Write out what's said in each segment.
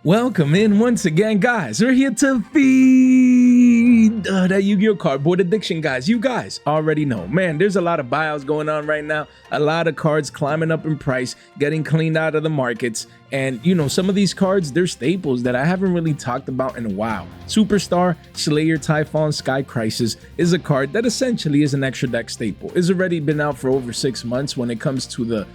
Welcome in once again, guys. We're here to feed that Yu-Gi-Oh cardboard addiction, guys. You guys already know, man, there's a lot of buyouts going on right now. A lot of cards climbing up in price, getting cleaned out of the markets. And, you know, some of these cards, they're staples that I haven't really talked about in a while. Superstar, Slayer, Typhon, Sky Crisis is a card that essentially is an extra deck staple. It's already been out for over 6 months when it comes to the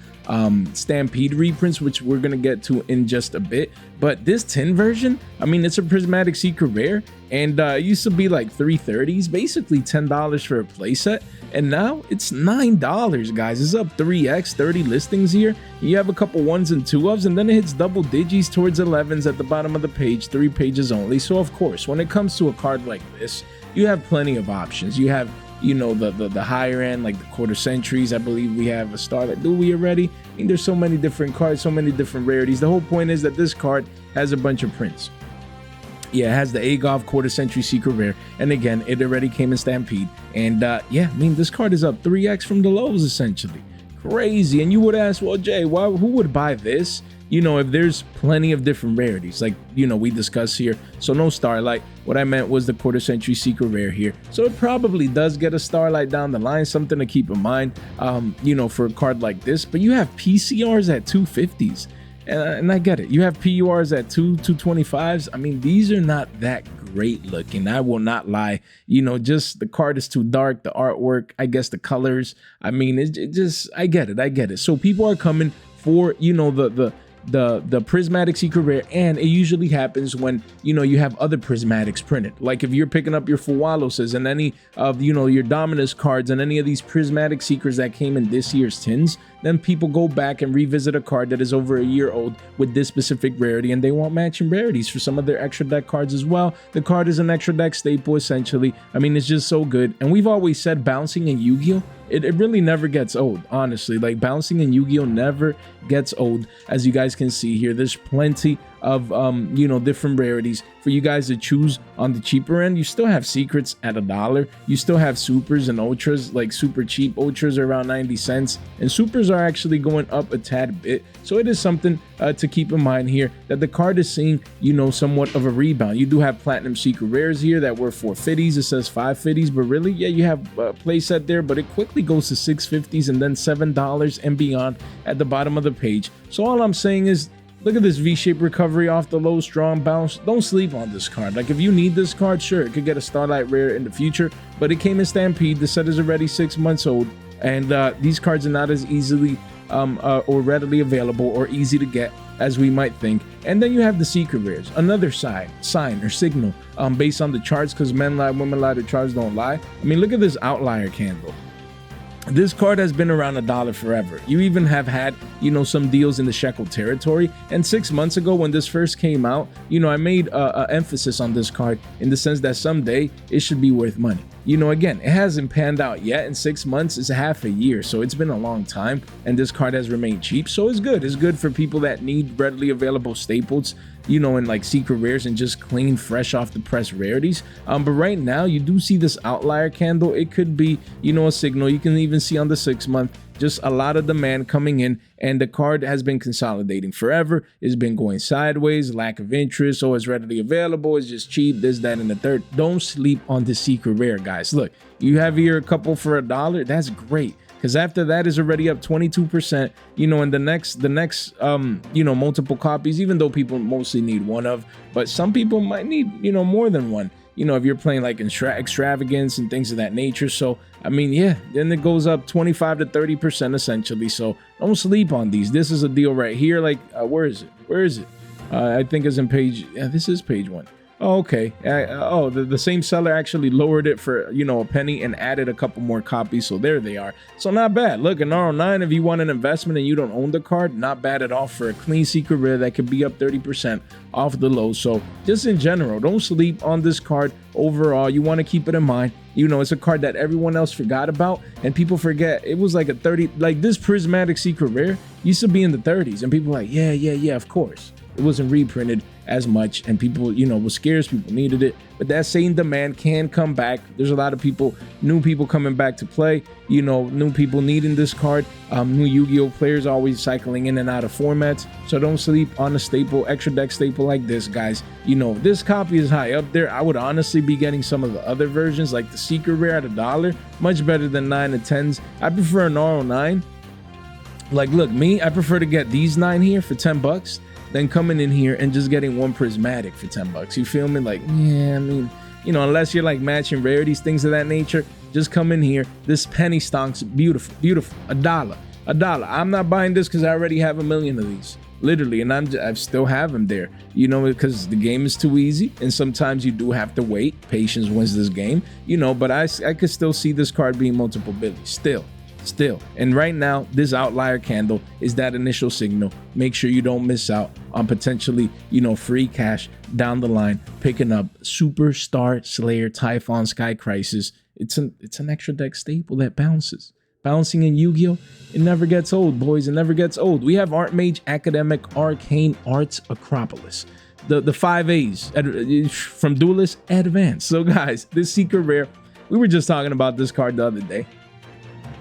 Stampede reprints, which we're gonna get to in just a bit. But this tin version, I mean, it's a prismatic secret rare, and it used to be like 330s, basically $10 for a playset, and now it's $9, guys. It's up 3x, 30 listings here. You have a couple ones and two ofs, and then it hits double digits towards 11s at the bottom of the page, 3 pages only. So of course, when it comes to a card like this, you have plenty of options. You have, you know, the higher end, like the quarter centuries. I believe we have a Starlight. Do we already? I mean, there's so many different cards, so many different rarities. The whole point is that this card has a bunch of prints. Yeah, it has the Agov quarter century secret rare, and again, it already came in Stampede. And yeah, I mean, this card is up 3x from the lows, essentially. Crazy. And you would ask, well, Jay, who would buy this? You know, if there's plenty of different rarities, like, you know, we discussed here. So no Starlight. What I meant was the quarter century secret rare here. So it probably does get a Starlight down the line, something to keep in mind, you know, for a card like this. But you have PCRs at 250s, and I get it. You have PURs at 225s. I mean, these are not that great looking, I will not lie. You know, just the card is too dark, the artwork, I guess the colors, I mean, it just, I get it. So people are coming for, you know, the prismatic secret rare, and it usually happens when, you know, you have other prismatics printed. Like if you're picking up your Fuwaloses and any of, you know, your Dominus cards and any of these prismatic secrets that came in this year's tins, then people go back and revisit a card that is over a year old with this specific rarity, and they want matching rarities for some of their extra deck cards as well. The card is an extra deck staple, essentially. I mean, it's just so good. And we've always said bouncing in Yu-Gi-Oh! It really never gets old, honestly. Like, bouncing in Yu-Gi-Oh! Never gets old. As you guys can see here, there's plenty of you know, different rarities for you guys to choose. On the cheaper end, you still have secrets at $1. You still have supers and ultras, like super cheap ultras are around 90 cents, and supers are actually going up a tad bit. So it is something to keep in mind here, that the card is seeing, you know, somewhat of a rebound. You do have platinum secret rares here that were 450s. It says 550s, but really, yeah, you have a playset there, but it quickly goes to 650s and then $7 and beyond at the bottom of the page. So all I'm saying is, look at this V-shaped recovery off the low, strong bounce. Don't sleep on this card. Like, if you need this card, sure, it could get a Starlight rare in the future, but it came in Stampede. The set is already 6 months old, and these cards are not as easily or readily available or easy to get as we might think. And then you have the secret rares, another sign or signal based on the charts, because men lie, women lie, the charts don't lie. I mean, look at this outlier candle. This card has been around $1 forever. You even have had, you know, some deals in the shekel territory. And 6 months ago, when this first came out, you know, I made an emphasis on this card in the sense that someday it should be worth money. You know, again, it hasn't panned out yet. In 6 months, it's half a year, so it's been a long time, and this card has remained cheap. So it's good. It's good for people that need readily available staples, you know, and like secret rares and just clean, fresh off the press rarities. But right now, you do see this outlier candle. It could be, you know, a signal. You can even see on the 6 month just a lot of demand coming in, and the card has been consolidating forever. It's been going sideways, lack of interest, so it's readily available, it's just cheap, this, that, and the third. Don't sleep on the secret rare, guys. Look, you have here a couple for $1. That's great, because after that is already up 22%, you know, and the next you know, multiple copies, even though people mostly need one of, but some people might need, you know, more than one, you know, if you're playing like extravagance and things of that nature. So I mean, yeah, then it goes up 25 to 30% essentially. So don't sleep on these. This is a deal right here. Like, where is it? I think it's in page, yeah, this is page 1. Oh, okay. The same seller actually lowered it for, you know, a penny and added a couple more copies. So there they are. So not bad. Look, an R09, if you want an investment and you don't own the card, not bad at all for a clean secret rare that could be up 30% off the low. So just in general, don't sleep on this card. Overall, you want to keep it in mind. You know, it's a card that everyone else forgot about, and people forget it was like a 30, like this prismatic secret rare used to be in the 30s, and people are like, yeah, of course. it wasn't reprinted as much, and people, you know, was scarce, people needed it. But that same demand can come back. There's a lot of people, new people coming back to play, you know, new people needing this card. New Yu-Gi-Oh players always cycling in and out of formats, so don't sleep on a staple, extra deck staple like this, guys. You know, this copy is high up there. I would honestly be getting some of the other versions, like the secret rare at $1, much better than 9 and 10s. I prefer an R09. Like, look, me, I prefer to get these 9 here for 10 bucks than coming in here and just getting one prismatic for 10 bucks. You feel me? Like, yeah, I mean, you know, unless you're like matching rarities, things of that nature, just come in here. This penny stonk's beautiful, beautiful. $1. I'm not buying this because I already have 1 million of these, literally, and I still have them there, you know, because the game is too easy, and sometimes you do have to wait. Patience wins this game, you know, but I could still see this card being multiple billions still. And right now, this outlier candle is that initial signal. Make sure you don't miss out on potentially, you know, free cash down the line, picking up Superstar Slayer Typhon Sky Crisis. It's an extra deck staple that bounces. Bouncing in Yu-Gi-Oh, it never gets old, boys. It never gets old. We have Artmage, Academic, Arcane, Arts, Acropolis. The 5 A's from Duelist Advanced. So guys, this secret rare, we were just talking about this card the other day.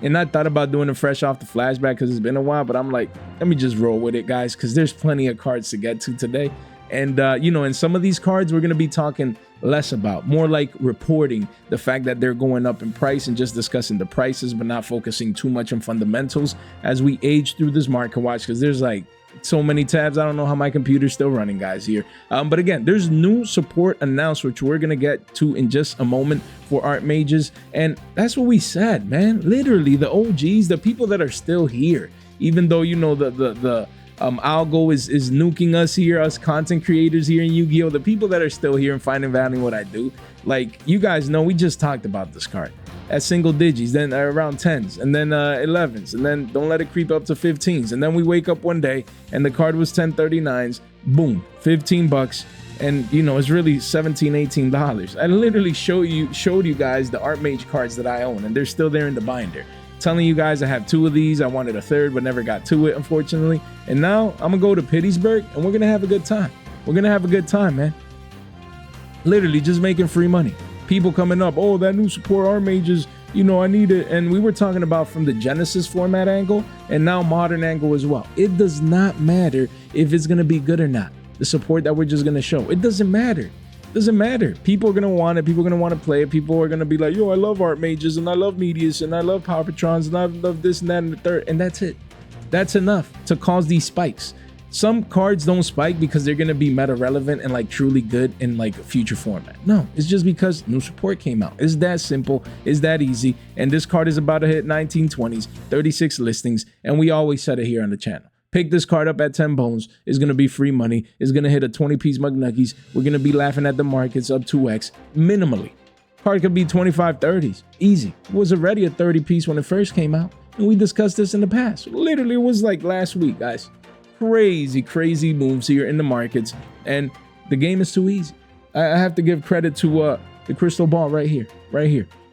And I thought about doing it fresh off the flashback because it's been a while, but I'm like, let me just roll with it, guys, because there's plenty of cards to get to today. And, you know, in some of these cards, we're going to be talking less about, more like reporting the fact that they're going up in price and just discussing the prices, but not focusing too much on fundamentals as we age through this market watch, because there's like so many tabs. I don't know how my computer's still running, guys, here. But again, there's new support announced, which we're gonna get to in just a moment for Artmages. And that's what we said, man. Literally, the OGs, the people that are still here, even though, you know, the algo is nuking us here, us content creators here in Yu-Gi-Oh, the people that are still here and finding value in what I do, like, you guys know, we just talked about this card at single digits, then around 10s, and then 11s, and then don't let it creep up to 15s. And then we wake up one day and the card was 1039s, boom, 15 bucks. And you know, it's really $17-18. I literally showed you guys the Artmage cards that I own, and they're still there in the binder. Telling you guys I have 2 of these. I wanted a 3rd, but never got to it, unfortunately. And now I'm gonna go to Pittsburgh and we're gonna have a good time. We're gonna have a good time, man. Literally just making free money. People coming up, oh, that new support Artmages, you know, I need it. And we were talking about from the Genesis format angle and now modern angle as well. It does not matter if it's gonna be good or not. The support that we're just gonna show, it doesn't matter. Doesn't matter. People are gonna want it. People are gonna want to play it. People are gonna be like, yo, I love Artmages and I love Medius and I love Power Patrons and I love this and that and the third. And that's it. That's enough to cause these spikes. Some cards don't spike because they're gonna be meta relevant and like truly good in like a future format. No, it's just because new support came out. It's that simple. It's that easy. And this card is about to hit 1920s, 36 listings, and we always said it here on the channel. Pick this card up at 10 bones. It's going to be free money. It's going to hit a 20-piece McNuggies. We're going to be laughing at the markets up 2x minimally. Card could be 25, 30s. Easy. It was already a 30-piece when it first came out. And we discussed this in the past. Literally, it was like last week, guys. Crazy moves here in the markets. And the game is too easy. I have to give credit to the crystal ball right here.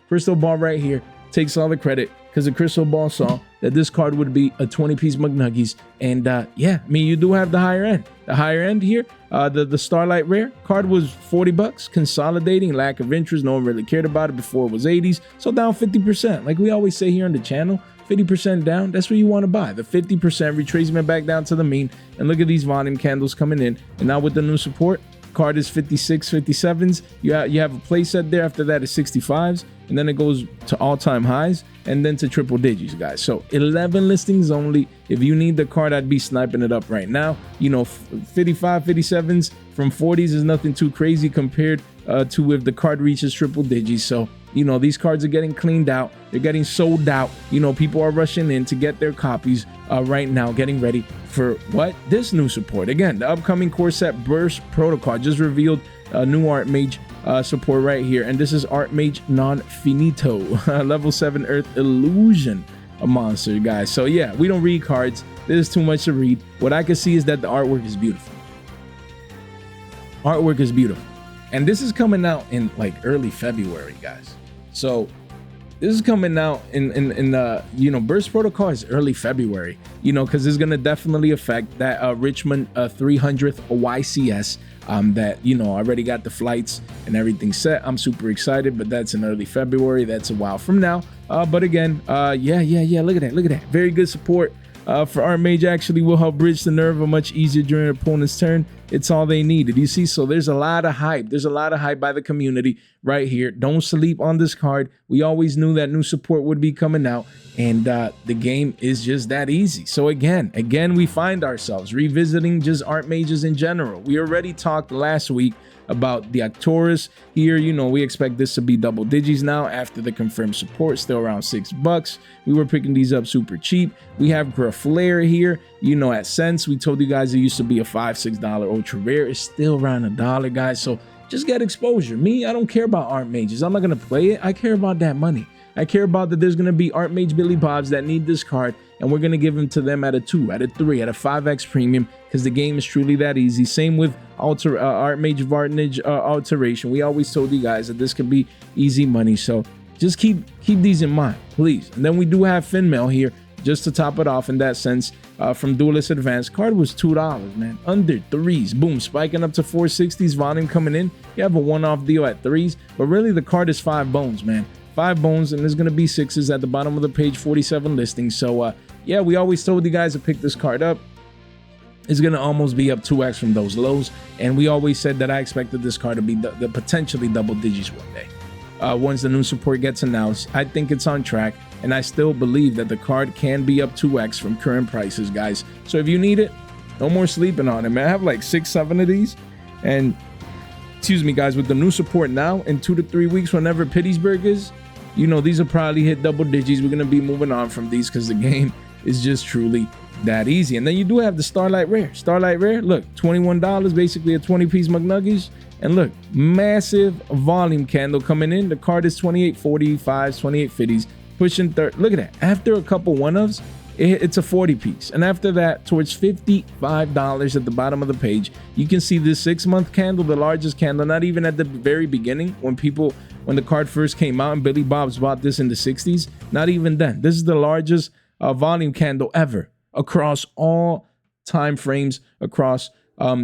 Crystal ball right here takes all the credit because the crystal ball saw that this card would be a 20-piece McNuggies. And yeah, I mean, you do have the higher end. The higher end here, the Starlight Rare card was 40 bucks, consolidating, lack of interest. No one really cared about it before it was 80s. So down 50%. Like we always say here on the channel, 50% down, that's what you want to buy. The 50% retracement back down to the mean. And look at these volume candles coming in. And now with the new support, card is 56, 57s. You have a play set there. After that is 65s. And then it goes to all-time highs and then to triple digits, guys. So 11 listings only. If you need the card, I'd be sniping it up right now. You know, 55, 57s from 40s is nothing too crazy compared to if the card reaches triple digits. So, you know, these cards are getting cleaned out. They're getting sold out. You know, people are rushing in to get their copies right now, getting ready for what? This new support. Again, the upcoming core set Burst Protocol just revealed a new Artmage support right here. And this is Artmage Non-Finito, level 7 Earth Illusion, a monster, guys. So yeah, we don't read cards. This is too much to read. What I can see is that the artwork is beautiful. Artwork is beautiful. And this is coming out in like early February, guys. So this is coming out in Burst Protocol is early February, because it's gonna definitely affect that Richmond 300th YCS. That already got the flights and everything set. I'm super excited, but that's in early February. That's a while from now. But again, yeah. Look at that. Very good support for Art Mage. Actually will help bridge the nerve much easier during an opponent's turn. It's all they needed. You see, so there's a lot of hype. There's a lot of hype by the community right here. Don't sleep on this card. We always knew that new support would be coming out, and the game is just that easy. So again, we find ourselves revisiting just Art Mages in general. We already talked last week about the Arcturus here. We expect this to be double digits now after the confirmed support, still around $6. We were picking these up super cheap. We have Graflair here, at Sense. We told you guys it used to be a $5-6 ultra rare. It's still around $1, guys. So just get exposure. Me, I don't care about Art Mages. I'm not gonna play it. I care about that money. I care about that there's gonna be Art Mage Billy Bobs that need this card, and we're gonna give them to them at a 2, at a 3, at a 5x premium, because the game is truly that easy. Same with Art Mage Varnage Alteration. We always told you guys that this could be easy money, so just keep these in mind, please. And then we do have Fin Mail here, just to top it off in that sense. From Duelist Advanced, card was $2, man, under 3s. Boom, spiking up to 460s, volume coming in. You have a one-off deal at 3s, but really the card is 5 bones, man. 5 bones, and there's gonna be 6s at the bottom of the page, 47 listings. So yeah, we always told you guys to pick this card up. It's gonna almost be up 2x from those lows, and we always said that I expected this card to be the potentially double digits one day. Once the new support gets announced, I think it's on track, and I still believe that the card can be up 2x from current prices, guys. So if you need it, no more sleeping on it, man. I have like 6-7 of these, and excuse me, guys, with the new support now, in 2 to 3 weeks, whenever Pittsburgh is, these will probably hit double digits. We're gonna be moving on from these because the game is just truly that easy. And then you do have the Starlight Rare. Starlight Rare, look, $21, basically a 20-piece McNuggies. And look, massive volume candle coming in. The card is 2845s, 2850s, pushing third. Look at that. After a couple one-ofs, it's a 40-piece. And after that, towards $55 at the bottom of the page, you can see this 6-month candle, the largest candle, not even at the very beginning when the card first came out and Billy Bob's bought this in the 60s. Not even then. This is the largest volume candle ever across all time frames, across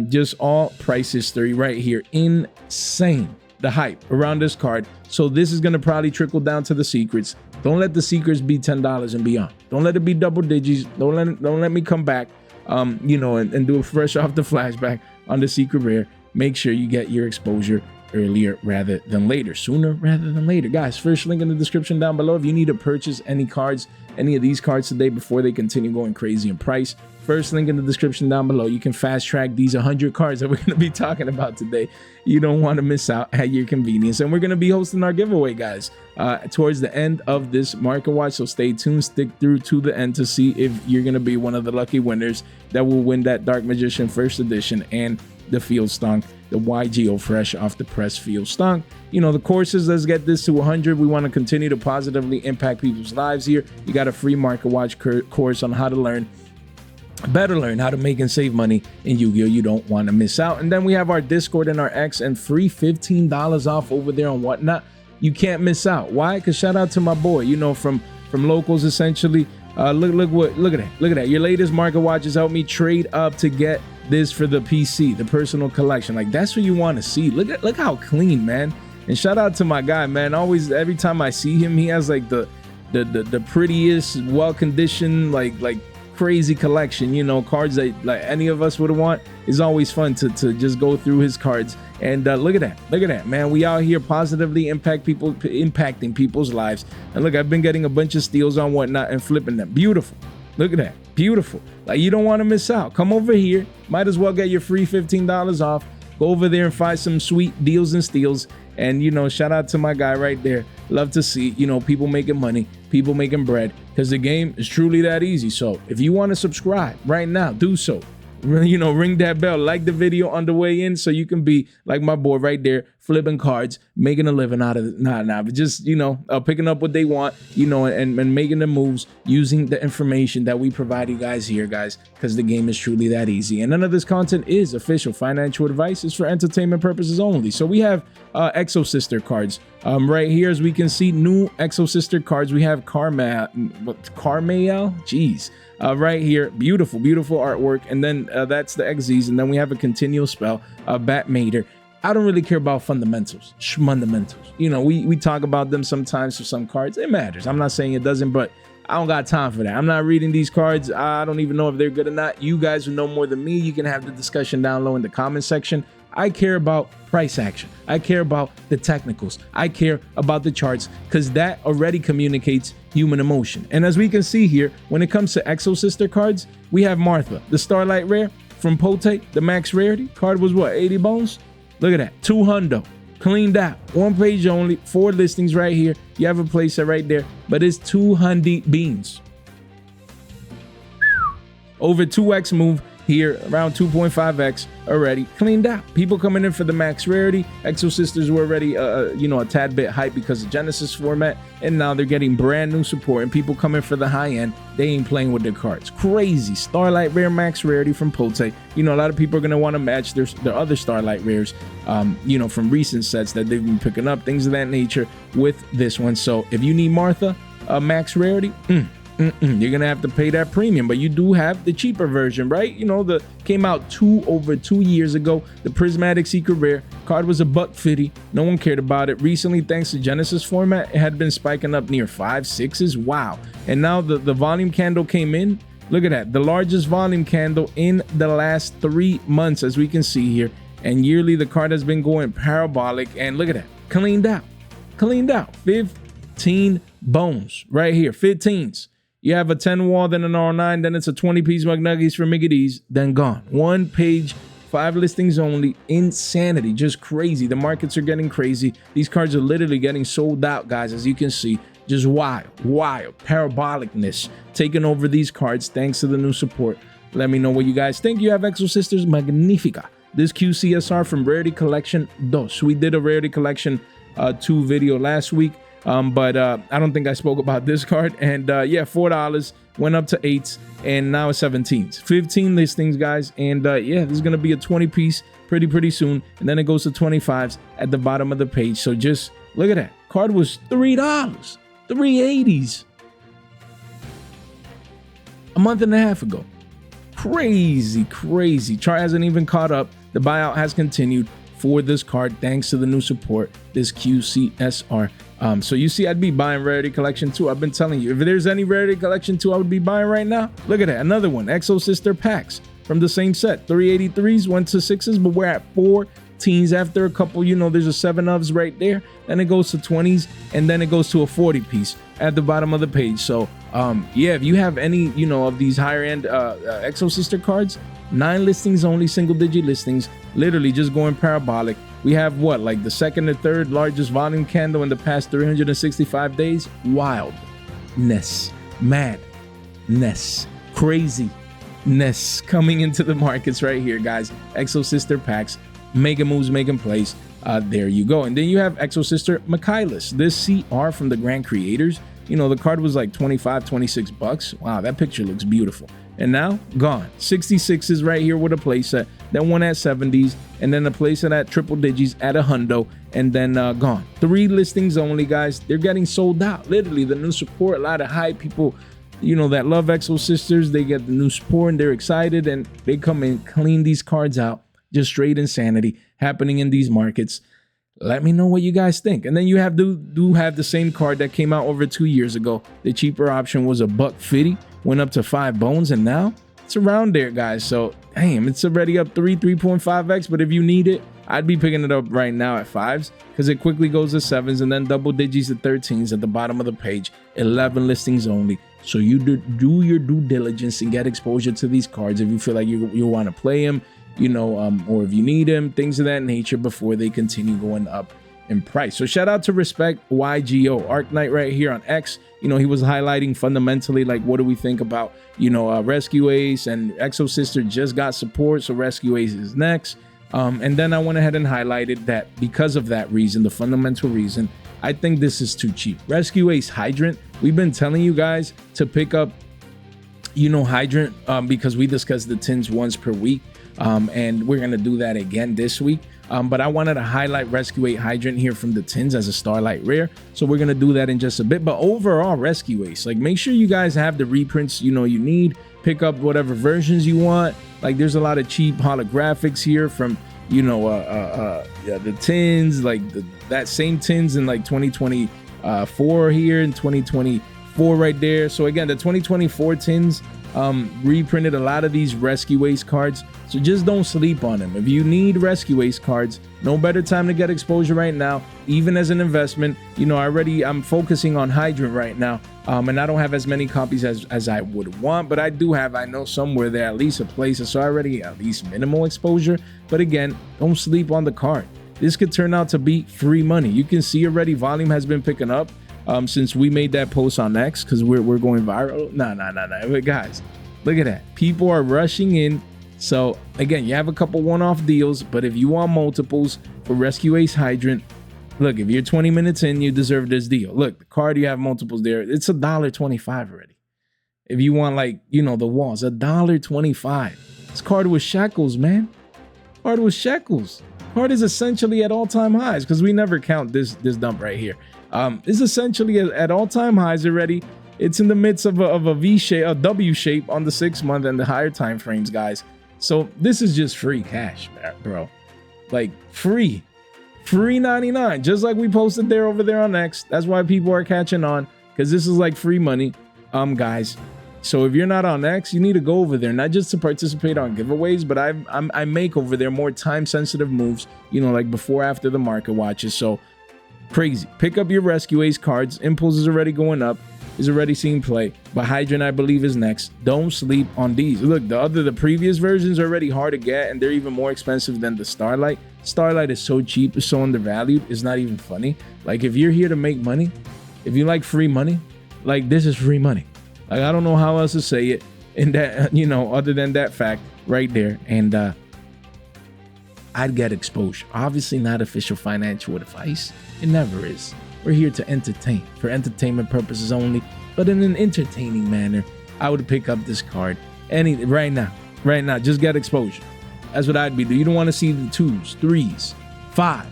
just all price history right here. Insane, the hype around this card. So this is going to probably trickle down to the secrets. Don't let the secrets be $10 and beyond. Don't let it be double digits. Don't let me come back and do a fresh off the flashback on the secret rare. Make sure you get your exposure earlier rather than later, sooner rather than later. Guys, first link in the description down below if you need to purchase any of these cards today before they continue going crazy in price. First link in the description down below. You can fast track these 100 cards that we're going to be talking about today. You don't want to miss out at your convenience. And we're going to be hosting our giveaway, guys, towards the end of this market watch. So stay tuned, stick through to the end to see if you're going to be one of the lucky winners that will win that Dark Magician First Edition and the Field Stonk, the Yugioh fresh off the press Field Stonk. The courses, let's get this to 100. We want to continue to positively impact people's lives here. You got a free market watch course on how to learn how to make and save money in Yu-Gi-Oh! You don't want to miss out. And then we have our Discord and our X and free $15 off over there on Whatnot. You can't miss out. Why? Because shout out to my boy, from locals essentially. Look at that. Your latest market watches help me trade up to get this for the PC, the personal collection. Like, that's what you want to see. Look how clean, man. And shout out to my guy, man. Always, every time I see him, he has like the prettiest, well-conditioned, like crazy collection, cards that like any of us would want. Is always fun to just go through his cards. And look at that, man. We out here positively impacting people's lives. And look, I've been getting a bunch of steals on Whatnot and flipping them. Beautiful. Look at that. Beautiful. Like, you don't want to miss out. Come over here. Might as well get your free $15 off. Go over there and find some sweet deals and steals. And, shout out to my guy right there. Love to see, people making money, people making bread, because the game is truly that easy. So if you want to subscribe right now, do so. ring that bell, like the video on the way in, so you can be like my boy right there, flipping cards, making a living out of it. But just, picking up what they want, and making the moves using the information that we provide you guys here, guys, because the game is truly that easy. And none of this content is official financial advice. It's for entertainment purposes only. So we have Exo Sister cards right here. As we can see, new Exo Sister cards. We have Carmael, jeez. Right here, beautiful artwork, and then that's the XZs, and then we have a continual spell, Batmater. I don't really care about fundamentals, schmundamentals. We talk about them sometimes for some cards. It matters. I'm not saying it doesn't, but I don't got time for that. I'm not reading these cards. I don't even know if they're good or not. You guys who know more than me, you can have the discussion down low in the comment section. I care about price action. I care about the technicals. I care about the charts, because that already communicates human emotion. And as we can see here, when it comes to Exo Sister cards, we have Martha, the Starlight Rare from Pote, the max rarity. Card was what, 80 bones? Look at that, 200. Cleaned out, 1 page only, 4 listings right here. You have a playset right there, but it's 200 beans. Over 2x move here, around 2.5x already cleaned out. People coming in for the max rarity. Exo Sisters were already a tad bit hype because of Genesis format, and now they're getting brand new support, and people coming for the high end. They ain't playing with their cards. Crazy. Starlight Rare max rarity from Pote. A lot of people are gonna want to match their other Starlight Rares from recent sets that they've been picking up, things of that nature, with this one. So if you need Martha max rarity, you're gonna have to pay that premium, but you do have the cheaper version, right? The came out over 2 years ago. The Prismatic Secret Rare card was $150. No one cared about it. Recently, thanks to Genesis format, it had been spiking up near 5, 6s. Wow! And now the volume candle came in. Look at that, the largest volume candle in the last 3 months, as we can see here. And yearly, the card has been going parabolic. And look at that, cleaned out. 15 bones right here, 15s. You have a 10 wall, then an R9, then it's a 20-piece McNuggies for Mickey D's, then gone. 1 page, 5 listings only. Insanity, just crazy. The markets are getting crazy. These cards are literally getting sold out, guys, as you can see. Just wild parabolicness taking over these cards thanks to the new support. Let me know what you guys think. You have Exo Sisters Magnifica. This QCSR from Rarity Collection 2. We did a Rarity Collection 2 video last week. But I don't think I spoke about this card. And yeah, $4 went up to 8s, and now it's 17s. 15 listings, guys. And yeah, this is gonna be a 20-piece pretty soon, and then it goes to 25s at the bottom of the page. So just look at that. Card was $3, 380s a month and a half ago. Crazy. Chart hasn't even caught up. The buyout has continued for this card thanks to the new support, this QCSR. So you see, I'd be buying Rarity Collection 2. I've been telling you, if there's any Rarity Collection 2 I would be buying right now. Look at that, another one, Exo Sister packs from the same set. 383s went to 6s, but we're at 14s after a couple. There's a 7 ofs right there, then it goes to 20s, and then it goes to a 40 piece at the bottom of the page. So yeah, if you have any of these higher end Exo Sister cards, 9 listings only, single digit listings, literally just going parabolic. We have what, like the second or third largest volume candle in the past 365 days. Wildness, madness, craziness coming into the markets right here, guys. Exo Sister packs, making moves, making plays. There you go. And then you have Exo Sister Michaelis, this CR from the Grand Creators. The card was like 25, 26 bucks. Wow, that picture looks beautiful. And now gone. 66s right here with a playset, then one at 70s, and then a playset at triple digits at a hundo, and then gone. 3 listings only, guys. They're getting sold out. Literally, the new support, a lot of hype. People, that love Exo Sisters, they get the new support and they're excited, and they come and clean these cards out. Just straight insanity happening in these markets. Let me know what you guys think. And then you have do have the same card that came out over 2 years ago. The cheaper option was $150, went up to 5 bones, and now it's around there, guys. So damn, it's already up 3.5x. But if you need it, I'd be picking it up right now at 5s, because it quickly goes to 7s and then double digits to 13s at the bottom of the page. 11 listings only. So you do your due diligence and get exposure to these cards if you feel like you want to play them, or if you need them, things of that nature, before they continue going up in price. So shout out to Respect Yugioh, Arc Knight right here on X. You know, he was highlighting fundamentally, like, what do we think about, you know, Rescue Ace and Exo Sister just got support, so Rescue Ace is next. And then I went ahead and highlighted that because of that reason, the fundamental reason, I think this is too cheap. Rescue Ace Hydrant, we've been telling you guys to pick up, you know, Hydrant because we discuss the tins once per week. And we're going to do that again this week. But I wanted to highlight Rescue 8 Hydrant here from the tins as a Starlight Rare. So we're going to do that in just a bit. But overall, Rescue Ace, like, make sure you guys have the reprints, you know, you need. Pick up whatever versions you want. Like, there's a lot of cheap holographics here from, you know, the tins, like that same tins in like 2024 here in 2024 right there. So again, the 2024 tins reprinted a lot of these Rescue Ace cards, so just don't sleep on them. If you need Rescue Ace cards, no better time to get exposure right now, even as an investment. You know, I'm focusing on Hydrant right now, and I don't have as many copies as I would want, but I do have, I know somewhere there at least a place, so already at least minimal exposure. But again, don't sleep on the card. This could turn out to be free money. You can see already volume has been picking up since we made that post on X, because we're going viral. No. But guys, look at that. People are rushing in. So again, you have a couple one-off deals, but if you want multiples for Rescue Ace Hydrant, look, if you're 20 minutes in, you deserve this deal. Look, the card, you have multiples there. It's $1.25 already. If you want, like, you know, the walls, $1.25. This card was shekels, man. Card was shekels. Card is essentially at all-time highs, because we never count this dump right here. It's essentially at all-time highs already. It's in the midst of a V shape, a W shape on the 6 month and the higher time frames, guys. So this is just free cash, bro. Like, free 99, just like we posted there over there on X. That's why people are catching on, because this is like free money, guys. So if you're not on X, you need to go over there, not just to participate on giveaways, but I make over there more time sensitive moves, you know, like before, after the market watches. So crazy. Pick up your Rescue Ace cards. Impulse is already going up, is already seeing play, but Hydrant, I believe, is next. Don't sleep on these. Look, the previous versions are already hard to get, and they're even more expensive than the Starlight. Starlight is so cheap, it's so undervalued, it's not even funny. Like, if you're here to make money, if you like free money, like, this is free money. Like, I don't know how else to say it, and that, you know, other than that fact right there. And I'd get exposure. Obviously not official financial advice. It never is. We're here to entertain, for entertainment purposes only, but in an entertaining manner. I would pick up this card right now. Just get exposure. That's what I'd be doing. You don't want to see the 2s, 3s, 5s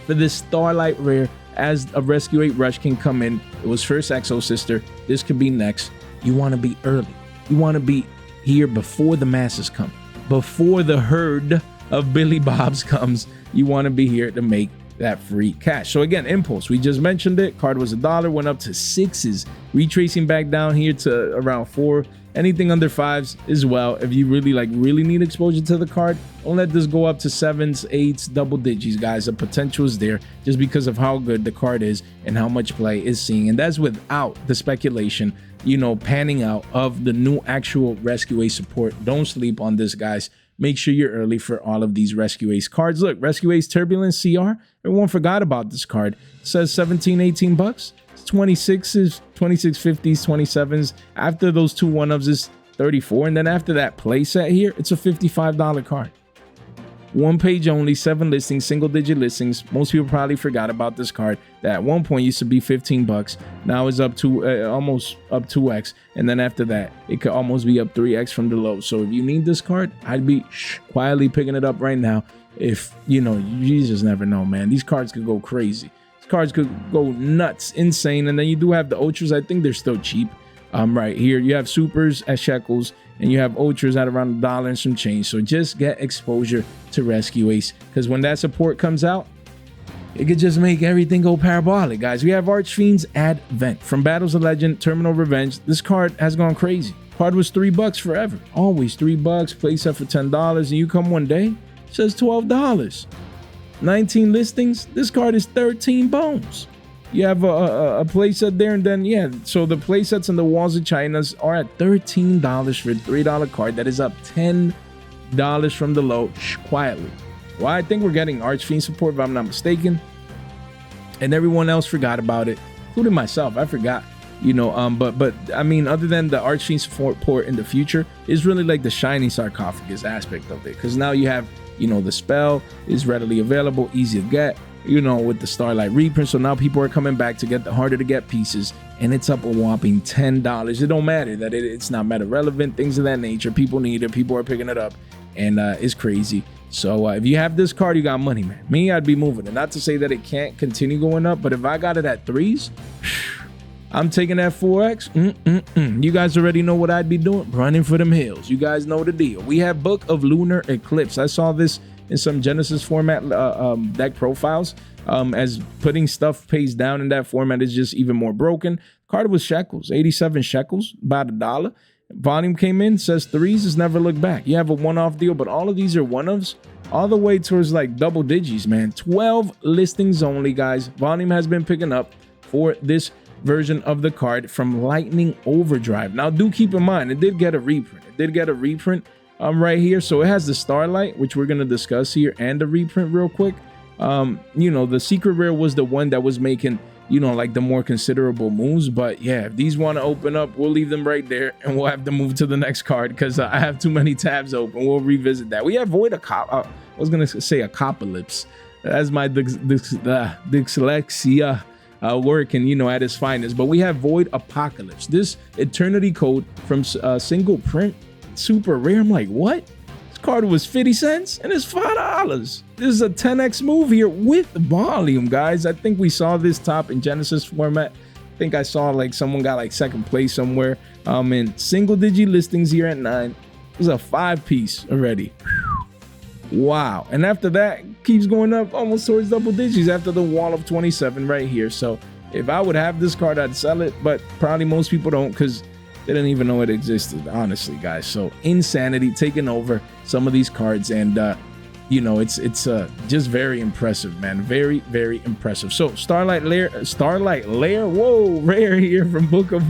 for this Starlight Rare. As a Rescue 8 Rush can come in, it was first Exo Sister. This could be next. You want to be early. You want to be here before the masses come, before the herd of Billy Bobs comes. You want to be here to make that free cash. So again, Impulse, we just mentioned it. Card was $1, went up to 6s, retracing back down here to around 4. Anything under 5s as well. If you really need exposure to the card, don't let this go up to 7s, 8s, double digits, guys. The potential is there just because of how good the card is and how much play is seeing. And that's without the speculation, you know, panning out of the new actual Rescue Ace support. Don't sleep on this, guys. Make sure you're early for all of these Rescue Ace cards. Look, Rescue Ace Turbulence CR. Everyone forgot about this card. It says 17, 18 bucks. 26s, 2650s, 27s. After those 2 1-ups is 34, and then after that playset here, it's a $55 card. 1 page only, 7 listings, single digit listings. Most people probably forgot about this card that at one point used to be 15 bucks. Now it's up to almost up 2x, and then after that it could almost be up 3x from the low. So if you need this card, I'd be quietly picking it up right now. If you know, you just never know, man. These cards could go crazy. Cards could go nuts, insane. And then you do have the ultras. I think they're still cheap. Right here you have supers at shekels, and you have ultras at around $1 and some change. So just get exposure to Rescue Ace, because when that support comes out, it could just make everything go parabolic, guys. We have Archfiend's Advent from Battles of Legend, Terminal Revenge. This card has gone crazy. Card was $3 forever, always $3. Playset for $10, and you come one day, it says $12. 19 listings. This card is 13 bones. You have a playset there, and then yeah, so the playsets and the walls of China's are at $13 for a $3 card. That is up $10 from the low. Quietly. Well, I think we're getting Archfiend support, if I'm not mistaken. and everyone else forgot about it, including myself. I forgot, but I mean, other than the Archfiend support in the future, is really like the shiny sarcophagus aspect of it, because now you have, the spell is readily available, easy to get, with the Starlight reprint. So now people are coming back to get the harder to get pieces, and it's up a whopping $10. It don't matter that it's not meta relevant, things of that nature. People need it, people are picking it up, and it's crazy. So if you have this card, you got money, man. Me, I'd be moving it. Not to say that it can't continue going up, but if I got it at 3s, I'm taking that 4x. You guys already know what I'd be doing. Running for them hills. You guys know the deal. We have Book of Lunar Eclipse. I saw this in some Genesis format deck profiles, as putting stuff pays down in that format is just even more broken. Card was shekels, 87 shekels, about $1. Volume came in, says 3s is never look back. You have a one-off deal, but all of these are one-offs all the way towards like double digits, man. 12 listings only, guys. Volume has been picking up for this version of the card from Lightning Overdrive. Now, do keep in mind, it did get a reprint. Right here. So it has the Starlight, which we're going to discuss here, and the reprint real quick. The secret rare was the one that was making, like the more considerable moves. But yeah, if these want to open up, we'll leave them right there, and we'll have to move to the next card because I have too many tabs open. We'll revisit that. We have Void I was going to say Apocalypse. That's my dyslexia working, at its finest. But we have Void Apocalypse. This Eternity Code from single print. Super rare. I'm like, what? This card was 50 cents and it's $5. This is a 10x move here with volume, guys. I think we saw this top in Genesis format. I think I saw like someone got like second place somewhere. In single digit listings here at 9. It was a 5-piece already. Wow. And after that, keeps going up almost towards double digits after the wall of 27 right here. So if I would have this card, I'd sell it, but probably most people don't because they didn't even know it existed, honestly, guys. So insanity taking over some of these cards, and it's just very impressive, man. Very, very impressive. So Starlight Lair, whoa, rare here from Book of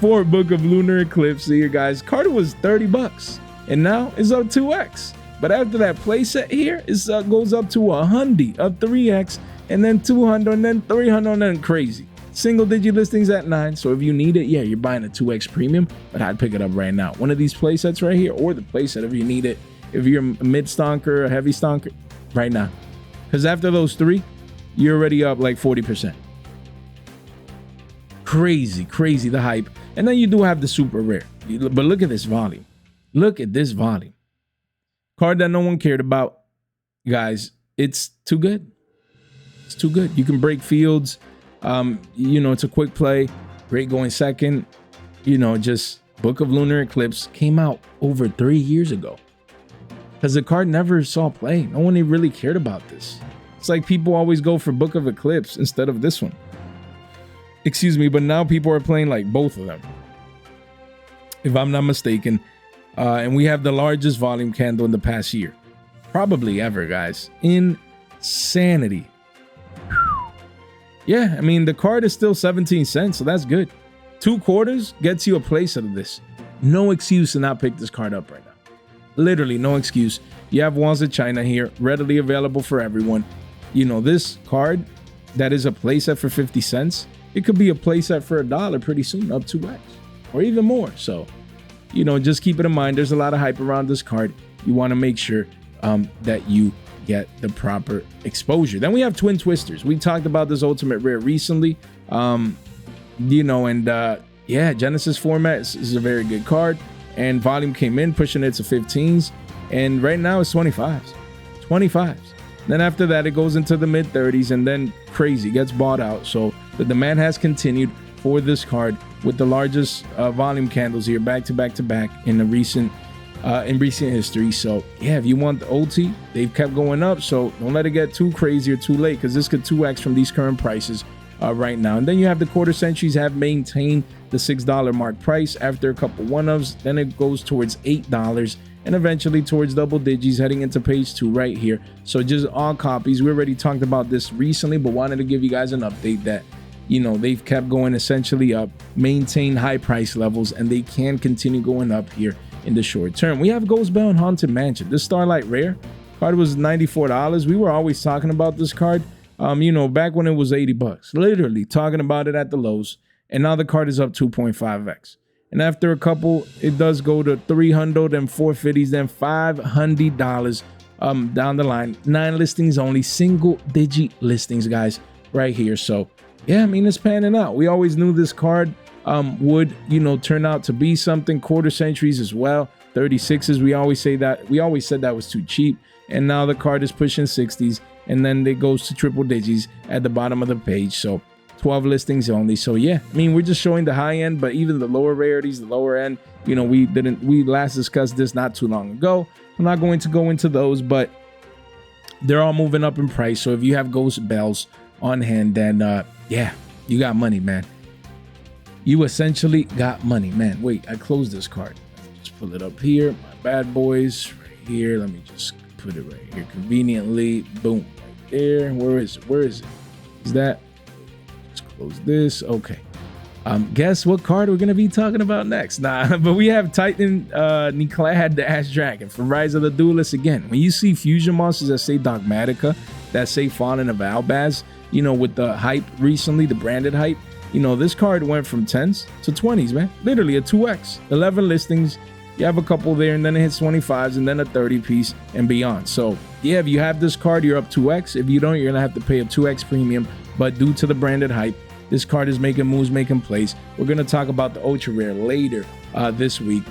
Lunar Eclipse here, guys. Card was $30, and now it's up 2x. But after that playset here, it goes up to 100, up 3x, and then 200, and then 300, and then crazy. Single digit listings at 9. So if you need it, yeah, you're buying a 2x premium, but I'd pick it up right now. One of these play sets right here, or the play set if you need it. If you're a mid stonker, a heavy stonker, right now. Because after those 3, you're already up like 40%. Crazy, crazy the hype. And then you do have the super rare. But look at this volume. Look at this volume. Card that no one cared about. Guys, it's too good. It's too good. You can break fields. It's a quick play, great going second. Just Book of Lunar Eclipse came out over 3 years ago because the card never saw play. No one really cared about this. It's like people always go for Book of Eclipse instead of this one. Excuse me, but now people are playing like both of them, if I'm not mistaken. And we have the largest volume candle in the past year, probably ever, guys. Insanity. Yeah, I mean, the card is still 17 cents, so that's good. 2 quarters gets you a place out of this. No excuse to not pick this card up right now. Literally, no excuse. You have Walls of China here, readily available for everyone. This card that is a playset for 50 cents, it could be a playset for $1 pretty soon, up 2x, or even more. So, just keep it in mind. There's a lot of hype around this card. You want to make sure that you get the proper exposure. Then we have Twin Twisters. We talked about this ultimate rare recently. Genesis format is a very good card, and volume came in pushing it to 15s, and right now it's 25s. Then after that it goes into the mid 30s, and then crazy gets bought out. So the demand has continued for this card with the largest volume candles here back to back in the recent history. So yeah, if you want the OT, they've kept going up, so don't let it get too crazy or too late, because this could 2x from these current prices right now. And then you have the quarter centuries have maintained the $6 mark price after a couple one-ofs. Then it goes towards $8 and eventually towards double digits heading into page 2 right here. So just all copies. We already talked about this recently, but wanted to give you guys an update that they've kept going essentially up, maintain high price levels, and they can continue going up here in the short term. We have Ghost Bell and Haunted Mansion. This Starlight rare card was $94. We were always talking about this card. You know, back when it was 80 bucks, literally talking about it at the lows. And now the card is up 2.5x. And after a couple, it does go to 300 and 450s, then $500 down the line. 9 listings only, single digit listings, guys, right here. So yeah, I mean, it's panning out. We always knew this card would, you know, turn out to be something. Quarter centuries as well, 36s. We always said that was too cheap. And now the card is pushing 60s, and then it goes to triple digits at the bottom of the page. So 12 listings only. So yeah, I mean, we're just showing the high end, but even the lower rarities, the lower end, you know, we last discussed this not too long ago. I'm not going to go into those, but they're all moving up in price. So if you have ghost bells on hand, then yeah, you got money, man. You essentially got money, man. Wait, I closed this card. Just pull it up here. My bad boys right here. Let me just put it right here conveniently. Boom, right there. Where is it? Is that? Close this. Okay. Guess what card we're gonna be talking about next? Nah, but we have Titan Niclad the Ash Dragon from Rise of the Duelist again. When you see fusion monsters that say Dogmatica, that say Fallen of Albaz, you know, with the hype recently, the branded hype, you know, this card went from 10s to 20s, man. Literally a 2x. 11 listings. You have a couple there, and then it hits 25s, and then a 30 piece and beyond. So yeah, if you have this card, you're up 2x. If you don't, you're gonna have to pay a 2x premium. But due to the branded hype, this card is making moves, making plays. We're going to talk about the ultra rare later this week,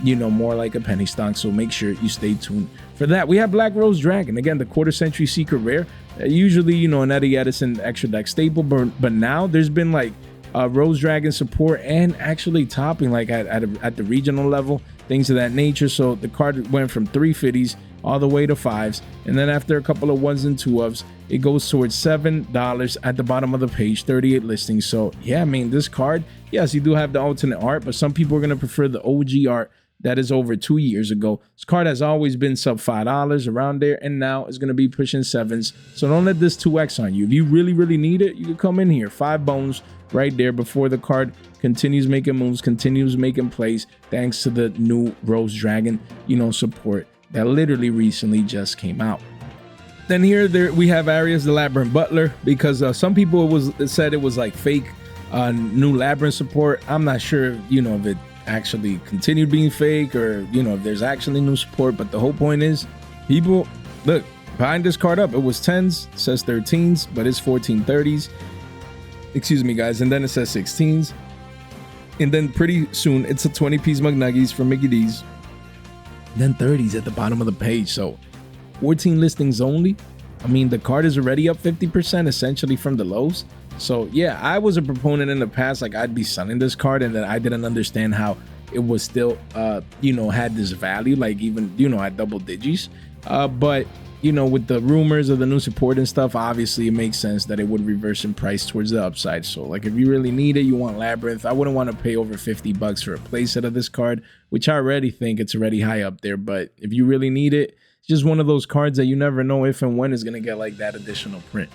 you know, more like a penny stock. So make sure you stay tuned for that. We have Black Rose Dragon. Again, the quarter century secret rare. Usually, you know, an Eddie Edison extra deck staple. But now there's been like Rose Dragon support and actually topping like at the regional level, things of that nature. So the card went from 350s all the way to 5s. And then after a couple of 1s and 2s, it goes towards $7 at the bottom of the page, 38 listings. So yeah, I mean, this card, yes, you do have the alternate art, but some people are going to prefer the OG art that is over 2 years ago. This card has always been sub $5 around there, and now it's going to be pushing 7s. So don't let this 2x on you. If you really, really need it, you can come in here. 5 bones right there before the card continues making moves, continues making plays, thanks to the new Rose Dragon, you know, support that literally recently just came out. Then here we have Arias the Labyrinth Butler, because some people said it was like fake new Labyrinth support. I'm not sure, you know, if it actually continued being fake or, you know, if there's actually new support. But the whole point is, people, look, behind this card up, it was 10s, it says 13s, but it's 1430s. Excuse me, guys. And then it says 16s. And then pretty soon, it's a 20-piece McNuggies from Mickey D's. Then 30s at the bottom of the page. So 14 listings only. I mean, the card is already up 50% essentially from the lows. So yeah, I was a proponent in the past, like I'd be selling this card, and then I didn't understand how it was still you know, had this value, like even, you know, at double digits. But you know, with the rumors of the new support and stuff, obviously it makes sense that it would reverse in price towards the upside. So like, if you really need it, you want Labyrinth, I wouldn't want to pay over 50 bucks for a playset of this card, which I already think it's already high up there. But if you really need it, it's just one of those cards that you never know if and when it's going to get like that additional print.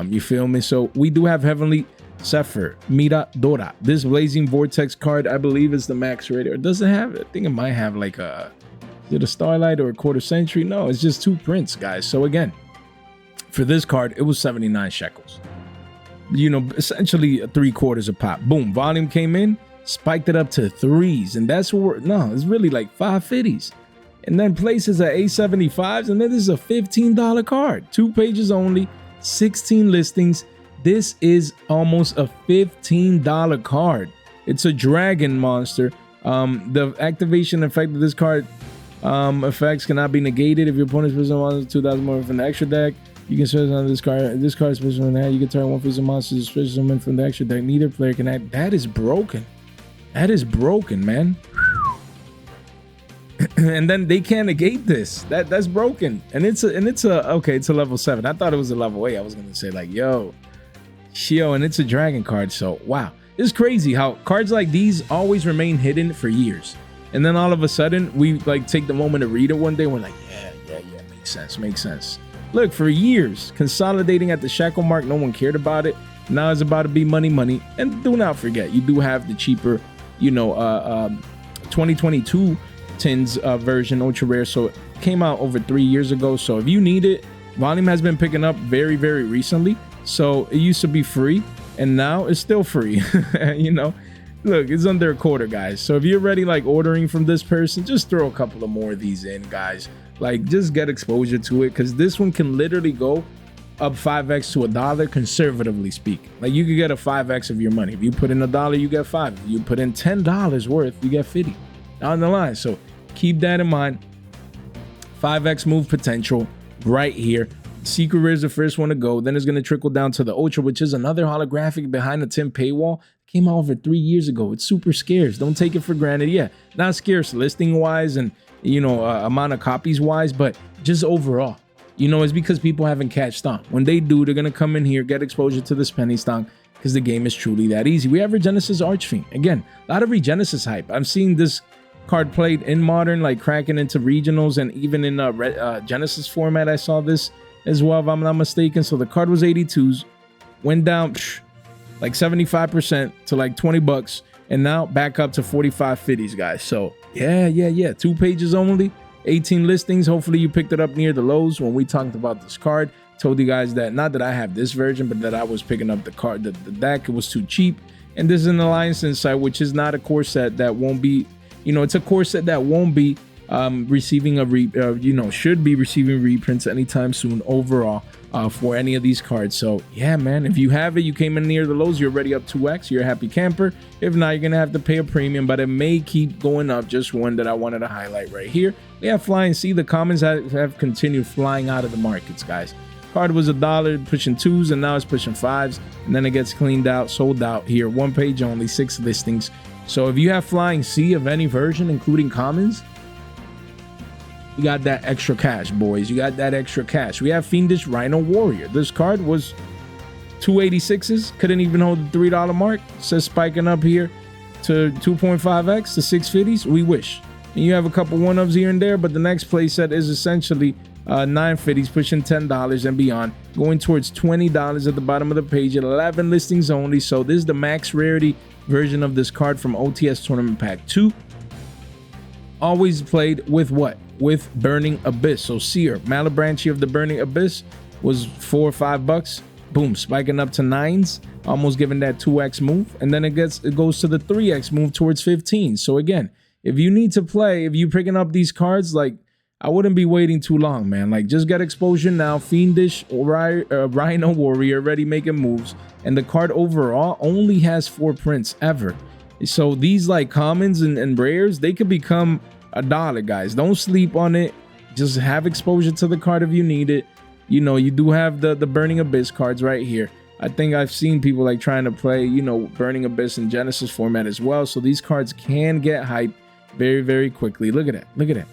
You feel me? So we do have Heavenly Zephyr Miradora. This Blazing Vortex card, I believe, is the max rated. Or does it have, I think it might have like a, is it a Starlight or a quarter century? No, it's just 2 prints, guys. So again, for this card, it was 79 shekels. You know, essentially 3/4 a pop. Boom, volume came in, spiked it up to 3s. And that's what no, it's really like 550s. And then places at 875s. And then this is a $15 card. 2 pages only, 16 listings. This is almost a $15 card. It's a dragon monster. The activation effect of this card effects cannot be negated if your opponent's special monster 2,000 more from the extra deck. You can switch on this card. This card is special on that. You can turn one piece of monsters to special summon from the extra deck. Neither player can act. That is broken. That is broken, man. And then they can't negate this. That's broken. And it's a okay, it's a level 7. I thought it was a level 8. I was gonna say like, yo, and it's a dragon card. So wow, it's crazy how cards like these always remain hidden for years. And then all of a sudden, we like take the moment to read it one day. We're like, yeah, makes sense. Look, for years, consolidating at the shackle mark, no one cared about it. Now it's about to be money. And do not forget, you do have the cheaper, you know, 2022 tins version, ultra rare. So it came out over 3 years ago. So if you need it, volume has been picking up very, very recently. So it used to be free and now it's still free. You know, look, it's under a quarter, guys. So if you're already like ordering from this person, just throw a couple of more of these in, guys. Like, just get exposure to it, because this one can literally go up 5x to $1, conservatively speaking. Like, you could get a 5x of your money. If you put in $1, you get 5. If you put in $10 worth, you get 50 down the line. So keep that in mind. 5x move potential right here. Secret Rare is the first one to go. Then it's going to trickle down to the Ultra, which is another holographic behind the tin paywall. Came out over 3 years ago. It's super scarce. Don't take it for granted. Yeah, not scarce listing wise and, you know, amount of copies wise, but just overall, you know, it's because people haven't catched on. When they do, they're going to come in here, get exposure to this penny stock, because the game is truly that easy. We have Regenesis Archfiend. Again, a lot of Regenesis hype. I'm seeing this card played in Modern, like cracking into regionals, and even in Genesis format, I saw this as well, if I'm not mistaken. So the card was 82s, went down like 75% to like 20 bucks, and now back up to 45.50s, guys. So yeah, 2 pages only, 18 listings. Hopefully you picked it up near the lows when we talked about this card. Told you guys that, not that I have this version, but that I was picking up the card, the deck. It was too cheap. And this is an Alliance Insight, which is not a core set that won't be, you know, it's a core set that won't be receiving a should be receiving reprints anytime soon overall for any of these cards. So yeah, man, if you have it, you came in near the lows, you're already up 2x, you're a happy camper. If not, you're gonna have to pay a premium, but it may keep going up. Just one that I wanted to highlight right here. We have Flying C. The commons have continued flying out of the markets, guys. Card was $1 pushing 2s, and now it's pushing 5s, and then it gets cleaned out, sold out here. 1 page only, 6 listings. So if you have Flying C of any version, including commons, you got that extra cash, boys. You got that extra cash. We have Fiendish Rhino Warrior. This card was 286s. Couldn't even hold the $3 mark. It says spiking up here to 2.5x to 650s. We wish. And you have a couple one-ups here and there, but the next playset is essentially 950s, pushing $10 and beyond, going towards $20 at the bottom of the page at 11 listings only. So this is the max rarity version of this card from OTS Tournament Pack 2. Always played with what? With Burning Abyss. So Seer, Malabranchi of the Burning Abyss was $4 or $5. Boom, spiking up to 9s, almost giving that 2x move, and then it goes to the 3x move towards 15. So again, if you need to play, if you're picking up these cards, like, I wouldn't be waiting too long, man. Like, just get exposure now. Fiendish Rhino Warrior already making moves, and the card overall only has 4 prints ever. So these like commons and rares, they could become $1, guys. Don't sleep on it. Just have exposure to the card if you need it. You know, you do have the Burning Abyss cards right here. I think I've seen people like trying to play, you know, Burning Abyss in Genesis format as well. So these cards can get hyped very, very quickly. Look at that. Look at that.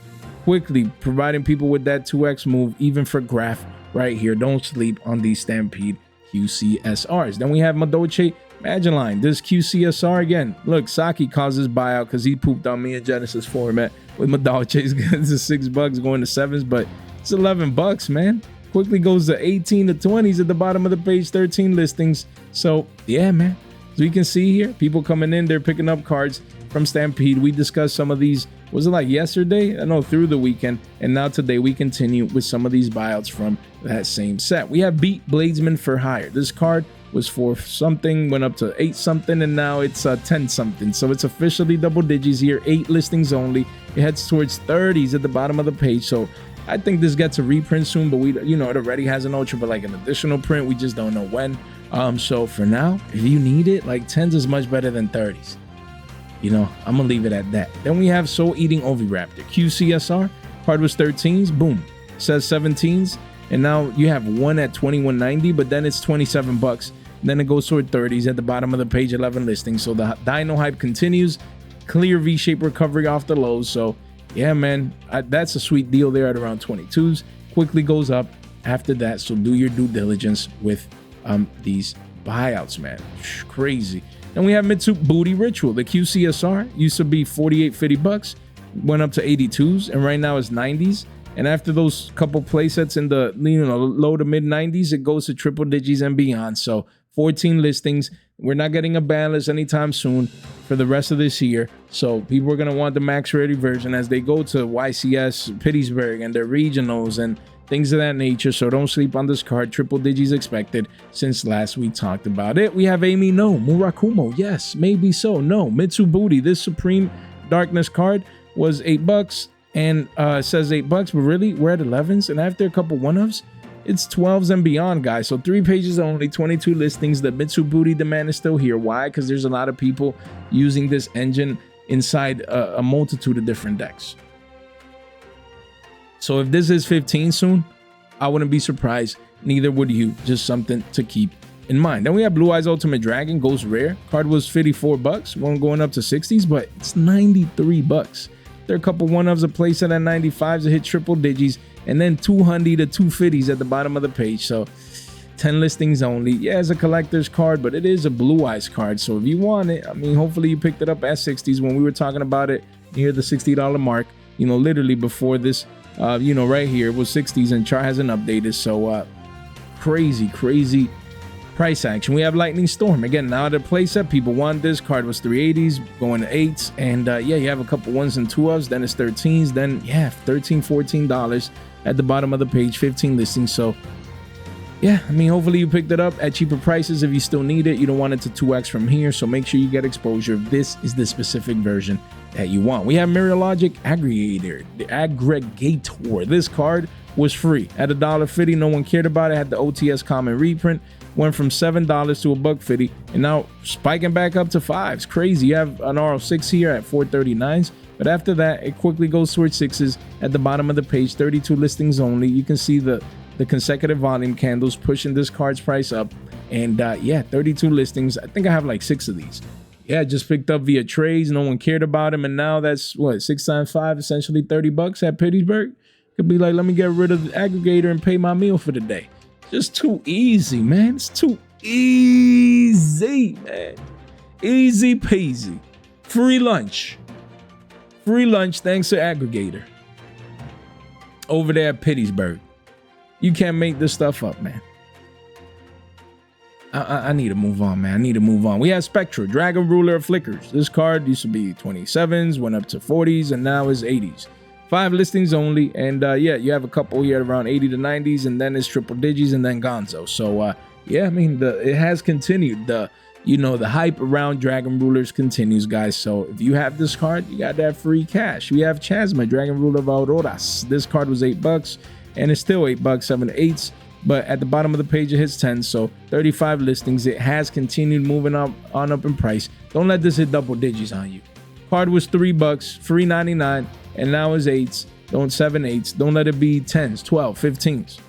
Quickly providing people with that 2x move, even for Graph right here. Don't sleep on these Stampede QCSRs. Then we have Madoche Magellan. This QCSR again. Look, Saki causes buyout because he pooped on me in Genesis format with Madoche's to $6 going to 7s, but it's $11, man. Quickly goes to 18 to 20s at the bottom of the page, 13 listings. So yeah, man. As you can see here, people coming in, they're picking up cards from Stampede. We discussed some of these, was it like yesterday? I know, through the weekend. And now today we continue with some of these buyouts from that same set. We have Beat Bladesman for Hire. This card was 4 something, went up to 8 something, and now it's 10 something. So it's officially double digits here, 8 listings only. It heads towards 30s at the bottom of the page. So I think this gets a reprint soon, but we, you know, it already has an ultra, but like an additional print, we just don't know when. So for now, if you need it, like 10s is much better than 30s. You know, I'm gonna leave it at that. Then we have Soul Eating Oviraptor QCSR. Card was 13s. Boom, says 17s, and now you have one at 21.90, but then it's $27. Then it goes toward 30s at the bottom of the page, 11 listings. So the Dino hype continues. Clear V-shaped recovery off the lows. So yeah, man, that's a sweet deal there at around 22s. Quickly goes up after that. So do your due diligence with these buyouts, man. Crazy. Then we have Mitsu Booty Ritual. The QCSR used to be $48-$50, went up to 82s, and right now it's 90s. And after those couple playsets in the, you know, low to mid 90s, it goes to triple digits and beyond. So 14 listings. We're not getting a ban list anytime soon for the rest of this year. So people are going to want the max rarity version as they go to YCS, Pittsburgh, and their regionals, and things of that nature. So don't sleep on this card. Triple digits expected since last we talked about it. We have Amy, no. Murakumo, yes, maybe so, no. Mitsubuti, this Supreme Darkness card was $8 and it says $8, but really we're at 11s, and after a couple one-ofs, it's 12s and beyond, guys. So 3 pages only, 22 listings. The Mitsubuti demand is still here. Why? Because there's a lot of people using this engine inside a multitude of different decks. So if this is 15 soon, I wouldn't be surprised. Neither would you. Just something to keep in mind. Then we have Blue Eyes Ultimate Dragon, Ghost Rare. Card was $54, one going up to 60s, but it's $93. There are a couple one-ofs a place at 95s that hit triple digits, and then 200 to 250s at the bottom of the page. So 10 listings only. Yeah, it's a collector's card, but it is a Blue Eyes card. So if you want it, I mean, hopefully you picked it up at 60s when we were talking about it near the $60 mark. You know, literally before this, you know, right here it was 60s, and chart hasn't updated. So crazy price action. We have Lightning Storm again. Now the play set people want this card was 380s going to 8s, and yeah, you have a couple 1s and 2s, then it's 13s, then yeah, $13-14 at the bottom of the page, 15 listings. So yeah, I mean, hopefully you picked it up at cheaper prices. If you still need it, you don't want it to 2x from here, so make sure you get exposure if this is the specific version that you want. We have Mirror Logic Aggregator, the Aggregator. This card was free at $1.50. No one cared about it. Had the OTS common reprint. Went from $7 to $1.50, and now spiking back up to 5s. Crazy. You have an RO6 here at 439s, but after that, it quickly goes towards 6s at the bottom of the page. 32 listings only. You can see the consecutive volume candles pushing this card's price up, and yeah, 32 listings. I think I have like 6 of these. Yeah, just picked up via trades. No one cared about him, and now that's what, 6 times 5, essentially $30 at Pittsburgh. Could be like, let me get rid of the aggregator and pay my meal for the day. Just too easy, man. It's too easy, man. Easy peasy. Free lunch. Free lunch thanks to aggregator. Over there at Pittsburgh. You can't make this stuff up, man. I need to move on, man. I need to move on. We have Spectra, Dragon Ruler of Flickers. This card used to be 27s, went up to 40s, and now is 80s. 5 listings only, and yeah, you have a couple here around 80 to 90s, and then it's triple digits, and then Gonzo. So yeah, I mean, it has continued. You know, the hype around Dragon Rulers continues, guys. So if you have this card, you got that free cash. We have Chasma, Dragon Ruler of Auroras. This card was $8, and it's still $8, 7 8s. But at the bottom of the page, it hits 10. So 35 listings. It has continued moving up in price. Don't let this hit double digits on you. Card was $3, free 99, and now is 8s. Don't 7 8s. Don't let it be 10s, 12, 15s.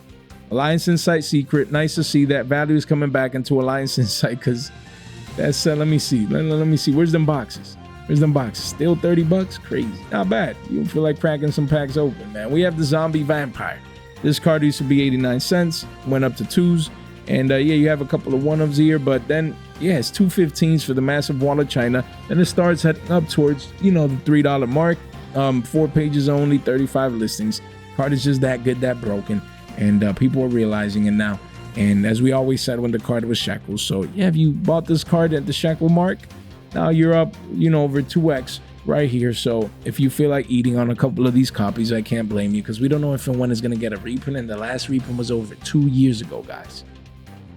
Alliance Insight Secret. Nice to see that value is coming back into Alliance Insight, because that's let me see. Let me see. Where's them boxes? Where's them boxes? Still $30? Crazy. Not bad. You don't feel like cracking some packs open, man. We have the Zombie Vampire. This card used to be 89 cents, went up to 2s, and yeah, you have a couple of one-ofs here, but then yeah, it's 215s for the Massive Wall of China, and it starts heading up towards, you know, the $3 mark. 4 pages only, 35 listings. Card is just that good, that broken, and people are realizing it now. And as we always said when the card was shekels, so yeah, if you bought this card at the shekel mark, now you're up, you know, over 2x right here. So if you feel like eating on a couple of these copies, I can't blame you, because we don't know if and when it's going to get a reprint, and the last reprint was over 2 years ago, guys.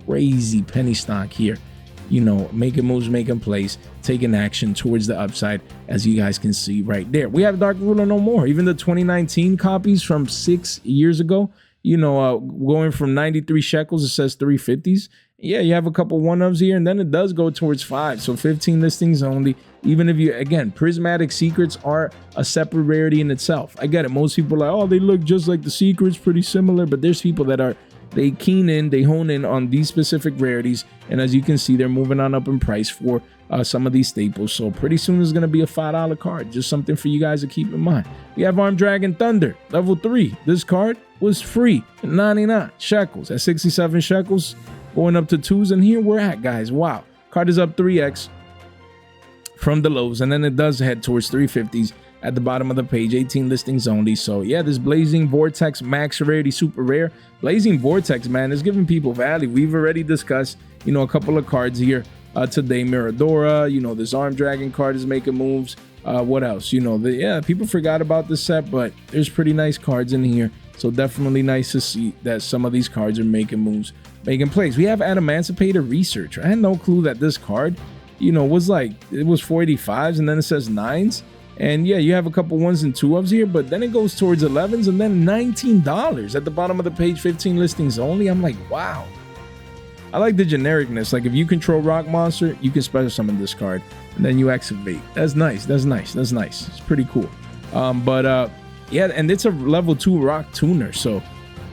Crazy penny stock here, you know, making moves, making plays, taking action towards the upside, as you guys can see right there. We have Dark Ruler No More. Even the 2019 copies from 6 years ago, you know, going from 93 shekels, it says 350s. Yeah, you have a couple one-ofs here, and then it does go towards 5. So 15 listings only. Even if you, again, Prismatic Secrets are a separate rarity in itself. I get it. Most people are like, oh, they look just like the Secrets, pretty similar. But there's people that are, they hone in on these specific rarities. And as you can see, they're moving on up in price for some of these staples. So pretty soon there's going to be a $5 card. Just something for you guys to keep in mind. We have Armed Dragon Thunder, level 3. This card was free, 99 shekels at 67 shekels. Going up to 2s, and here we're at, guys. Wow, card is up 3x from the lows, and then it does head towards 350s at the bottom of the page. 18 listings only. So yeah, this Blazing Vortex max rarity, super rare. Blazing Vortex, man, is giving people value. We've already discussed, you know, a couple of cards here today. Miradora, you know, this Armed Dragon card is making moves. What else? You know, yeah, people forgot about this set, but there's pretty nice cards in here. So definitely nice to see that some of these cards are making moves, making plays. We have Emancipator Researcher. I had no clue that this card, you know, was like, it was 485s and then it says 9s. And yeah, you have a couple 1s and 2s here, but then it goes towards 11s and then $19 at the bottom of the page, 15 listings only. I'm like, wow. I like the genericness. Like if you control Rock Monster, you can special summon this card and then you activate. That's nice. That's nice. That's nice. It's pretty cool. Yeah, and it's a level 2 rock tuner. So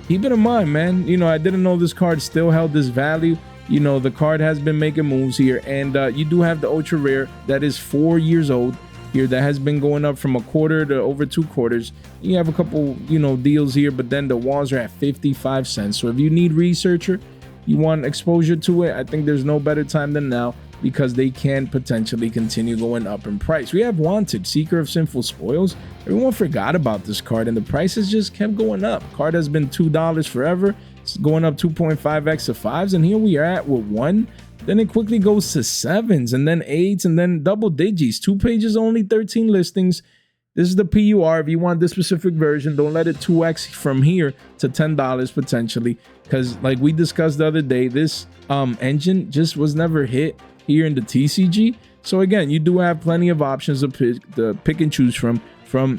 keep it in mind, man. You know, I didn't know this card still held this value. You know, the card has been making moves here. And you do have the ultra rare that is 4 years old here that has been going up from a quarter to over 2 quarters. You have a couple, you know, deals here, but then the walls are at 55 cents. So if you need Researcher, you want exposure to it, I think there's no better time than now, because they can potentially continue going up in price. We have Wanted, Seeker of Sinful Spoils. Everyone forgot about this card and the prices just kept going up. Card has been $2 forever. It's going up 2.5x to 5s, and here we are at with 1. Then it quickly goes to 7s and then 8s and then double digits. 2 pages only, 13 listings. This is the PUR. If you want this specific version, don't let it 2x from here to $10 potentially, because like we discussed the other day, this engine just was never hit here in the TCG. So again, you do have plenty of options to pick and choose from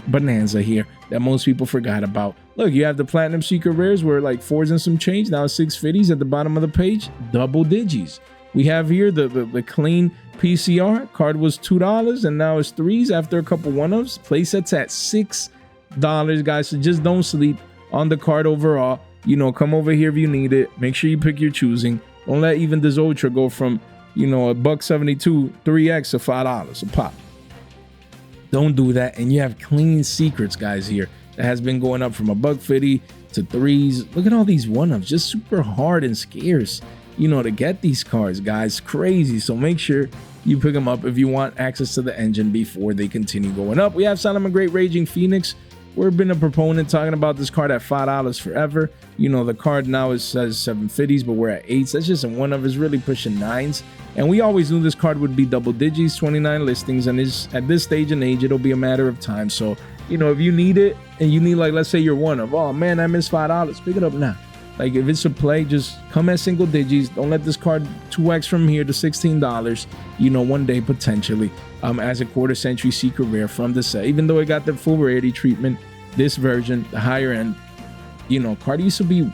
Bonanza here that most people forgot about. Look, you have the Platinum Secret Rares where like 4s and some change, now 650s at the bottom of the page, double digits. We have here the clean PCR card was $2 and now it's 3s after a couple 1-ofs. Playsets at $6, guys. So just don't sleep on the card overall. You know, come over here if you need it. Make sure you pick your choosing. Don't let even this Ultra go from, you know, $1.72 3x to $5 a pop. Don't do that. And you have clean secrets, guys, here that has been going up from $1.50 to 3s. Look at all these 1-ofs, just super hard and scarce, you know, to get these cards, guys. Crazy. So make sure you pick them up if you want access to the engine before they continue going up. We have Solomon Great Raging Phoenix. We've been a proponent talking about this card at $5 forever. You know, the card now says 750s, but we're at 8s. That's just a 1-of. Is really pushing 9s. And we always knew this card would be double digits, 29 listings. And it's, at this stage in age, it'll be a matter of time. So, you know, if you need it and you need, like, let's say you're 1-of, oh man, I missed $5. Pick it up now. Like, if it's a play, just come at single digits. Don't let this card 2x from here to $16, you know, one day potentially, as a quarter century secret rare from the set. Even though it got the full rarity treatment, this version, the higher end, you know, card used to be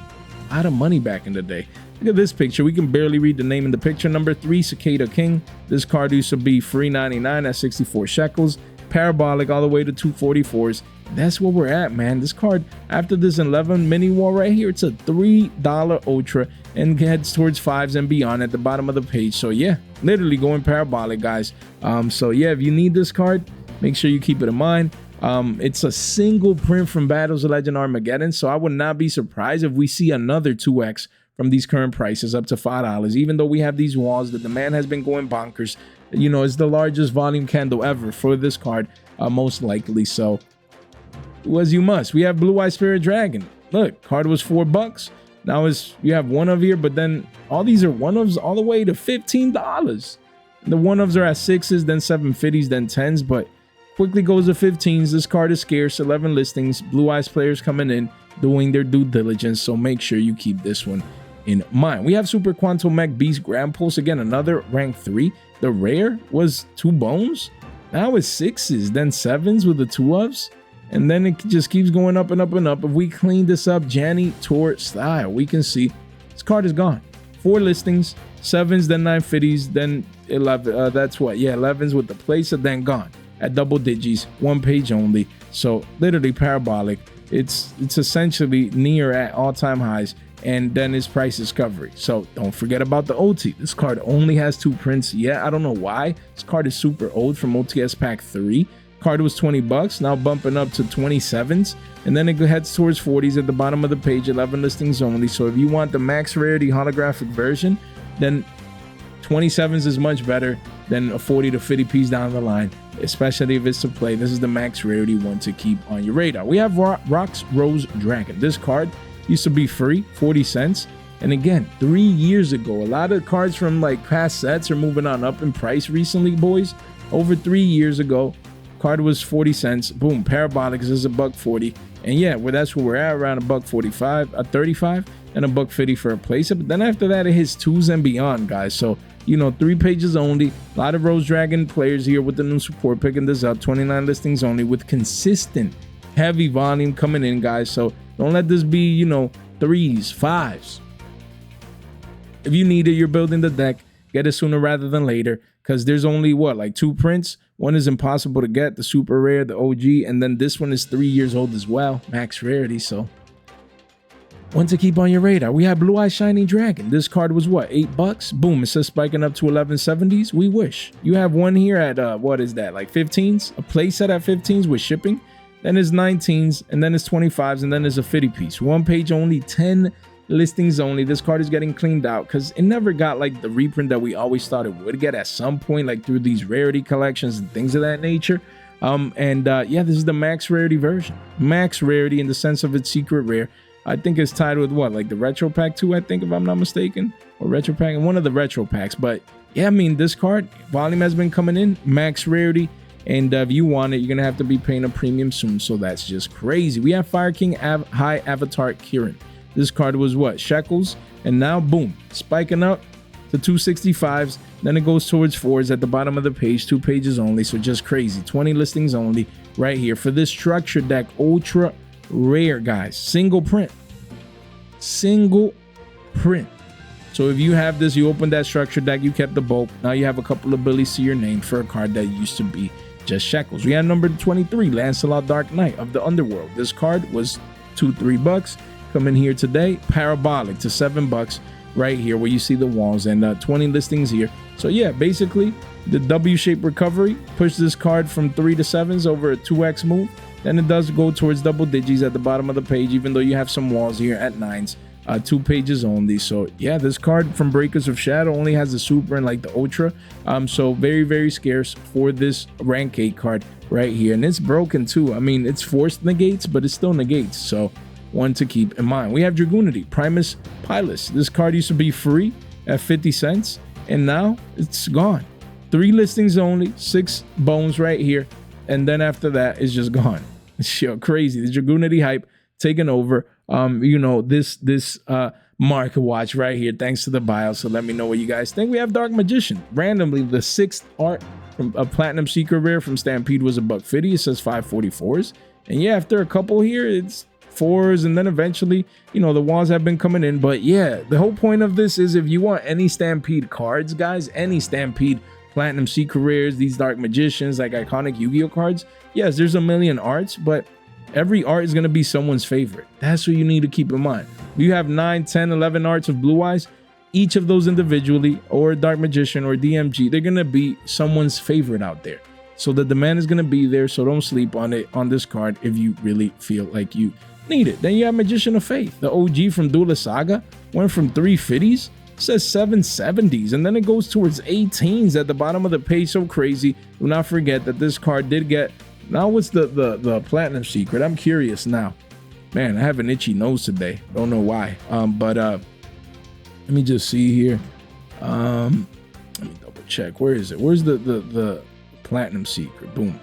out of money back in the day. Look at this picture. We can barely read the name in the picture. Number 3, Cicada King. This card used to be free 99 at 64 shekels. Parabolic all the way to 244s. That's where we're at, man. This card, after this 11 mini war right here, it's a $3 ultra and heads towards 5s and beyond at the bottom of the page. So yeah, literally going parabolic, guys. So yeah, if you need this card, make sure you keep it in mind. It's a single print from Battles of Legend Armageddon, so I would not be surprised if we see another 2x from these current prices up to $5. Even though we have these walls, the demand has been going bonkers. You know, it's the largest volume candle ever for this card, most likely. So do as you must. We have Blue Eye Spirit Dragon. Look, card was $4. Now you have 1-of here, but then all these are 1-ofs all the way to $15. The 1-ofs are at 6s, then 750s, then 10s, but quickly goes to 15s. This card is scarce, 11 listings. Blue Eyes players coming in, doing their due diligence, so make sure you keep this one in mind. We have Super Quantum Mech Beast Grand Pulse, again, another rank 3. The rare was 2 bones. Now it's 6s, then 7s with the 2-ofs. And then it just keeps going up and up and up. If we clean this up, Janny Tour style, we can see this card is gone. 4 listings, 7s, then 950s, then 11. That's what, yeah, 11s with the placer, then gone at double digits, 1 page only. So literally parabolic. It's essentially near at all-time highs, and then its price discovery. So don't forget about the OT. This card only has 2 prints. Yeah, I don't know why. This card is super old from OTS Pack 3. Card was $20, now bumping up to 27s, and then it heads towards 40s at the bottom of the page, 11 listings only. So if you want the max rarity holographic version, then 27s is much better than a 40 to 50 piece down the line, especially if it's to play. This is the max rarity one to keep on your radar. We have Rock's Rose Dragon. This card used to be free, 40 cents. And again, 3 years ago, a lot of cards from like past sets are moving on up in price recently, boys. Over 3 years ago, Card was 40 cents. Boom, Parabolics is $1.40. And yeah, well, that's where we're at, around $1.45, 35, and $1.50 for a place. But then after that, it hits 2s and beyond, guys. So, you know, 3 pages only. A lot of Rose Dragon players here with the new support picking this up. 29 listings only with consistent heavy volume coming in, guys. So don't let this be, you know, 3s, 5s. If you need it, you're building the deck. Get it sooner rather than later, because there's only what, like 2 prints. One is impossible to get, the super rare, the OG, and then this one is 3 years old as well, max rarity. So one to keep on your radar. We have Blue Eye Shining Dragon. This card was what, $8? Boom, it says spiking up to 1170s. We wish. You have one here at what is that, like 15s? A play set at 15s with shipping. Then it's 19s, and then it's 25s, and then there's a 50 piece. 1 page only, 10 listings only. This card is getting cleaned out because it never got like the reprint that we always thought it would get at some point, like through these rarity collections and things of that nature. Yeah, this is the max rarity version. Max rarity in the sense of its secret rare. I think it's tied with what, like the retro pack 2, I think, if I'm not mistaken, or retro pack, and one of the retro packs. But yeah, I mean, this card volume has been coming in, max rarity. And if you want it, you're gonna have to be paying a premium soon. So that's just crazy. We have Fire King High Avatar Kirin. This card was what, shekels, and now boom, spiking up to 265s. Then it goes towards 4s at the bottom of the page, 2 pages only. So just crazy. 20 listings only right here for this structure deck, ultra rare, guys. Single print. So if you have this, you open that structure deck, you kept the bulk. Now you have a couple of abilities to your name for a card that used to be just shekels. We have number 23, Lancelot Dark Knight of the Underworld. This card was $2-3. Coming here today, parabolic to $7 right here where you see the walls, and 20 listings here. So yeah, basically the W-shaped recovery pushed this card from 3 to 7s over a 2x move. Then it does go towards double digits at the bottom of the page, even though you have some walls here at 9s. 2 pages only. So yeah, this card from Breakers of Shadow only has the super and like the ultra. So very, very scarce for this rank 8 card right here. And it's broken too. I mean, it's forced negates, but it still negates. So one to keep in mind. We have Dragoonity, Primus Pilus. This card used to be free at 50 cents, and now it's gone. 3 listings only, 6 bones right here, and then after that, it's just gone. It's crazy. The Dragoonity hype taking over. You know, this market watch right here, thanks to the bio. So let me know what you guys think. We have Dark Magician. Randomly, the 6th art from a Platinum Secret Rare from Stampede was $1.50. It says 544s. And yeah, after a couple here, it's 4s, and then eventually, you know, the walls have been coming in. But yeah, the whole point of this is if you want any Stampede cards, guys, any Stampede Platinum Secret Rares, these Dark Magicians, like iconic Yu-Gi-Oh cards, yes, there's a million arts, but every art is going to be someone's favorite. That's what you need to keep in mind. If you have 9, 10, 11 arts of Blue Eyes, each of those individually, or Dark Magician or DMG, they're going to be someone's favorite out there. So the demand is going to be there, so don't sleep on it, on this card, if you really feel like you need it. Then you have Magician of Faith. The OG from Duel Saga went from 350s, says 770s, and then it goes towards 18s at the bottom of the page. So crazy. Do not forget that this card did get, now what's the Platinum Secret? I'm curious now. Man, I have an itchy nose today. Don't know why. Let me just see here. Let me double check. Where is it? Where's the Platinum Secret? Boom.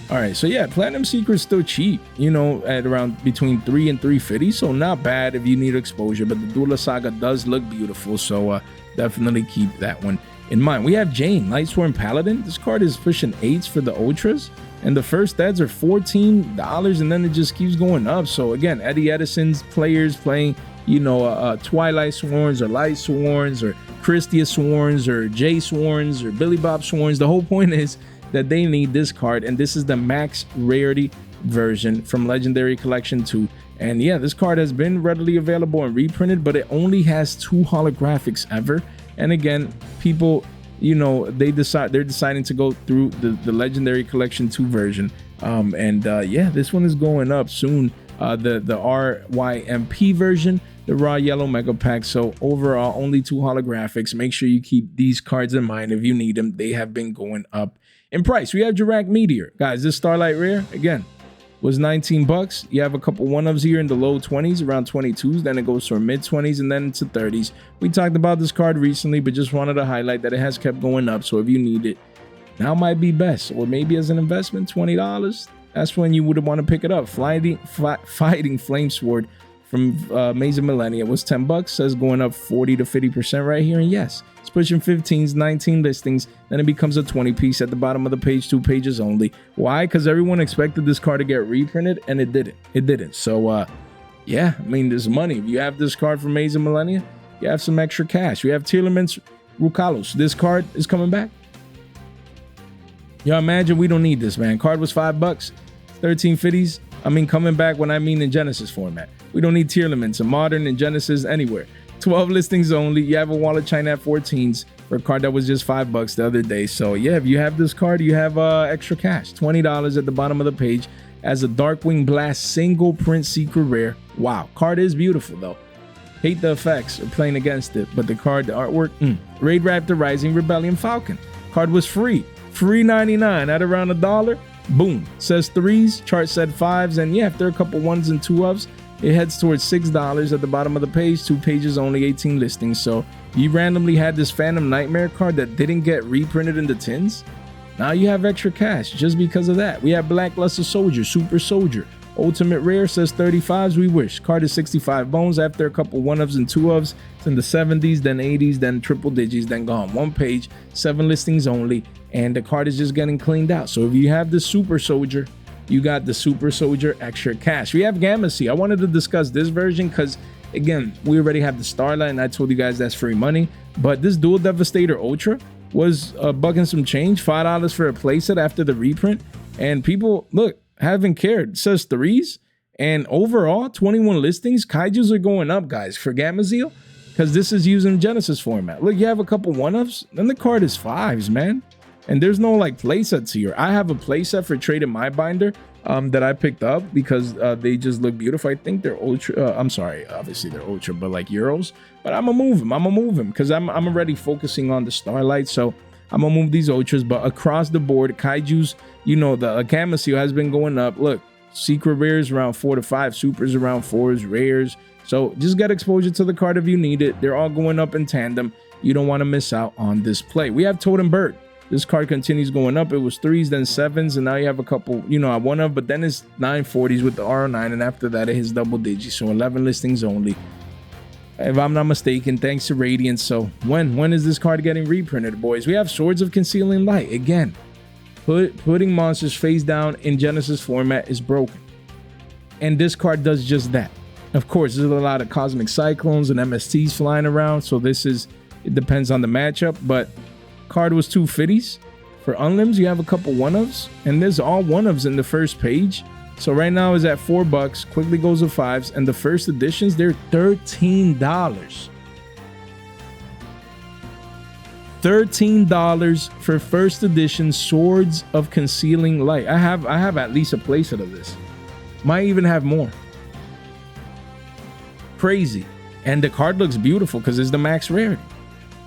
All right, so yeah, Platinum Secret's still cheap, you know, at around between 3 and 350, so not bad if you need exposure. But the Duel Saga does look beautiful, so definitely keep that one in mind. We have Jane, Lightsworn Paladin. This card is pushing 8s for the ultras, and the first ads are $14, and then it just keeps going up. So again, Eddie Edison's players playing, you know, Twilight Sworns or Light Sworns or Christia Sworns or Jay Sworns or Billy Bob Sworns. The whole point is that they need this card, and this is the max rarity version from Legendary Collection 2. And yeah, this card has been readily available and reprinted, but it only has 2 holographics ever. And again, people, you know, they're deciding to go through the Legendary Collection 2 version. Yeah, this one is going up soon. The RYMP version, the Raw Yellow Mega Pack. So overall, only 2 holographics. Make sure you keep these cards in mind if you need them. They have been going up in price. We have Jirac Meteor. Guys, this Starlight Rare, again, was $19. You have a couple one-ofs here in the low 20s, around 22s. Then it goes to mid-20s and then to 30s. We talked about this card recently, but just wanted to highlight that it has kept going up. So if you need it, Now might be best, or maybe as an investment, $20. That's when you would want to pick it up. Fighting Flame Sword from Maze of Millennia was $10. Says going up 40 to 50% right here. And yes, it's pushing 15s, 19 listings. Then it becomes a 20 piece at the bottom of the page, 2 pages only. Why? Because everyone expected this card to get reprinted, and it didn't. It didn't. So yeah, I mean, there's money. If you have this card from Maze of Millennia, you have some extra cash. You have Tearlaments Rukalos. This card is coming back. Y'all imagine we don't need this, man. Card was $5, 1350s. I mean, coming back when I mean in Genesis format. We don't need Tearlaments in Modern and Genesis anywhere. 12 listings only. You have a Wall of China at 14s for a card that was just $5 the other day. So yeah, if you have this card, you have extra cash. $20 at the bottom of the page as a Darkwing Blast single print secret rare. Wow, card is beautiful though. Hate the effects of playing against it, but the card, the artwork, Raid Raptor Rising Rebellion Falcon. Card was free. Free 99 at around $1. Boom. Says 3s, chart said 5s, and yeah, if there are a couple 1s and 2 ofs, it heads towards $6 at the bottom of the page. 2 pages only, 18 listings. So you randomly had this Phantom Nightmare card that didn't get reprinted in the tins. Now you have extra cash just because of that. We have Blackluster Soldier, Super Soldier. Ultimate Rare says 35s, we wish. Card is 65 bones after a couple 1-ofs and 2-ofs. It's in the 70s, then 80s, then triple digits, then gone. 1 page, 7 listings only, and the card is just getting cleaned out. So if you have the Super Soldier, you got the Super Soldier extra cash. We have Gamma Sea. I wanted to discuss this version because, again, we already have the Starlight, and I told you guys that's free money. But this Dual Devastator Ultra was bucking some change, $5 for a playset after the reprint. And people, look, haven't cared. It says 3s, and overall 21 listings. Kaijus are going up, guys, for Gamazeel, because this is using Genesis format. Look, you have a couple 1-ofs, then the card is 5s, man. And there's no like playsets here. I have a playset for Trade in My Binder that I picked up because they just look beautiful. I think they're ultra. I'm sorry, obviously they're ultra, but like Euros. But I'm gonna move them. Because I'm already focusing on the Starlight. So I'm gonna move these ultras. But across the board, Kaijus, you know, the Gamma Seal has been going up. Look, secret rares around 4 to 5, supers around 4s, rares. So just get exposure to the card if you need it. They're all going up in tandem. You don't want to miss out on this play. We have Totem Bird. This card continues going up. It was 3s, then 7s, and now you have a couple, you know, 1-of, but then it's 940s with the RO9, and after that it hits double digits. So 11 listings only, if I'm not mistaken, thanks to Radiance. So when is this card getting reprinted, boys? We have Swords of Concealing Light. Again, putting monsters face down in Genesis format is broken, and this card does just that. Of course, there's a lot of Cosmic Cyclones and MSTs flying around, so it depends on the matchup, but card was 250s. For Unlimbs, you have a couple 1-ofs, and there's all 1-ofs in the first page. So right now is at $4, quickly goes to 5s, and the first editions, they're $13. $13 for first edition Swords of Concealing Light. I have at least a playset of this. Might even have more. Crazy. And the card looks beautiful because it's the max rarity.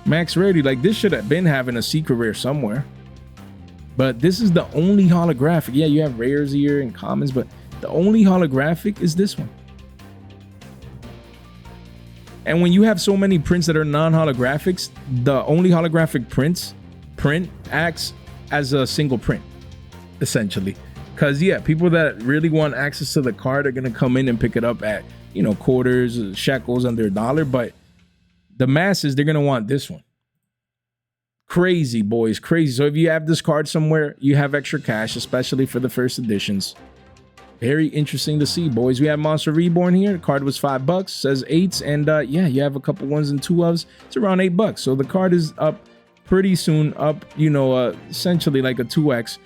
Max rarity, like this should have been having a secret rare somewhere. But this is the only holographic. Yeah, you have rares here and commons, but the only holographic is this one. And when you have so many prints that are non-holographics, the only holographic print acts as a single print, essentially. Because yeah, people that really want access to the card are gonna come in and pick it up at, you know, quarters, shekels, under $1. But the masses, they're gonna want this one. Crazy, boys, crazy. So if you have this card somewhere, you have extra cash, especially for the first editions. Very interesting to see, boys. We have Monster Reborn here. The card was $5, says 8s, and yeah, you have a couple 1s and 2-ofs. It's around $8. So the card is up pretty soon, up, you know, essentially like a 2x,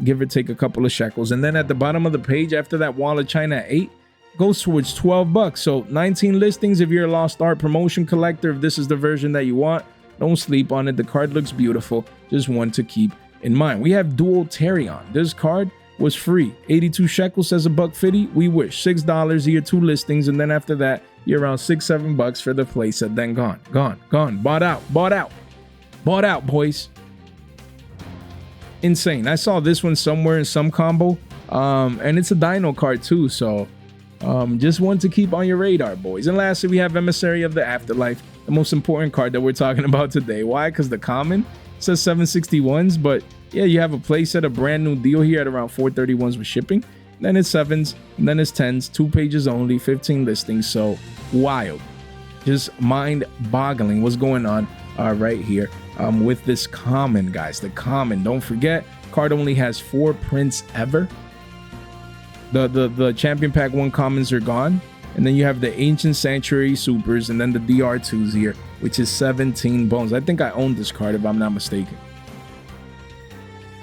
give or take a couple of shekels. And then at the bottom of the page, after that, Wall of China at 8, goes towards $12. So 19 listings if you're a Lost Art promotion collector. If this is the version that you want, don't sleep on it. The card looks beautiful. Just one to keep in mind. We have Duel Terion. This card was free. 82 shekels, says $1.50. We wish. $6 here, 2 listings, and then after that, you're around $6-7 for the playset. Then gone. Bought out, boys. Insane. I saw this one somewhere in some combo, and it's a Dino card too. So just one to keep on your radar, boys. And lastly, we have Emissary of the Afterlife, the most important card that we're talking about today. Why? Because the common says 761s, but yeah, you have a playset, a brand new deal here at around 431s with shipping. Then it's 7s, and then it's 10s, 2 pages only, 15 listings. So wild, just mind-boggling what's going on right here with this common, guys. The common, don't forget, card only has 4 prints ever. The champion pack 1 commons are gone, and then you have the ancient sanctuary supers, and then the DR2s here, which is 17 bones. I think I own this card if I'm not mistaken.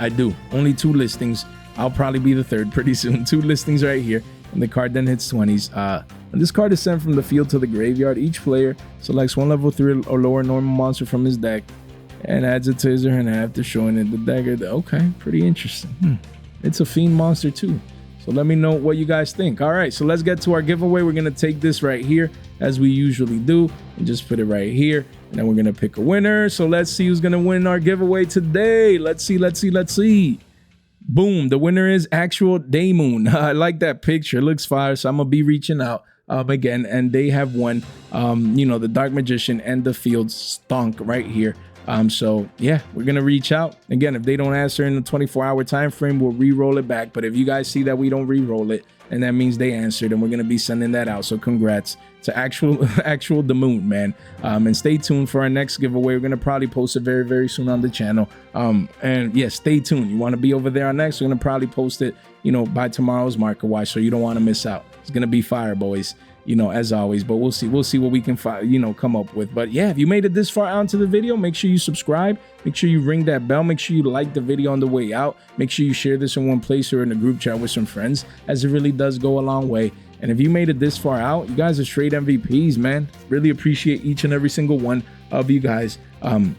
I do. Only 2 listings. I'll probably be the 3rd pretty soon. 2 listings right here, and the card then hits 20s. And this card is sent from the field to the graveyard. Each player selects 1 level 3 or lower normal monster from his deck and adds it to his or her hand after showing it the dagger. Okay, pretty interesting. It's a fiend monster too. So let me know what you guys think. All right, so let's get to our giveaway. We're gonna take this right here as we usually do and just put it right here. And then we're gonna pick a winner. So let's see who's gonna win our giveaway today. Let's see. Boom, the winner is Actual Day Moon. I like that picture, it looks fire. So I'm gonna be reaching out again, and they have won the Dark Magician and the field stunk right here. So yeah, we're gonna reach out again. If they don't answer in the 24-hour time frame, we'll re-roll it back. But if you guys see that we don't re-roll it, and that means they answered, and we're gonna be sending that out. So congrats to Actual the Moon, man. And stay tuned for our next giveaway. We're gonna probably post it very, very soon on the channel. And yeah, stay tuned. You want to be over there on next? We're gonna probably post it, by tomorrow's market watch, so you don't want to miss out. It's gonna be fire, boys. As always, but we'll see what we can find, come up with. But yeah, if you made it this far out into the video, make sure you subscribe, make sure you ring that bell, make sure you like the video on the way out, make sure you share this in one place or in a group chat with some friends, as it really does go a long way. And if you made it this far out, you guys are straight MVPs, man. Really appreciate each and every single one of you guys.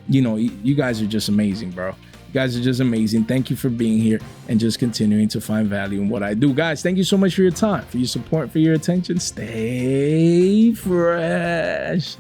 You guys are just amazing, bro. You guys are just amazing. Thank you for being here and just continuing to find value in what I do. Guys, thank you so much for your time, for your support, for your attention. Stay fresh.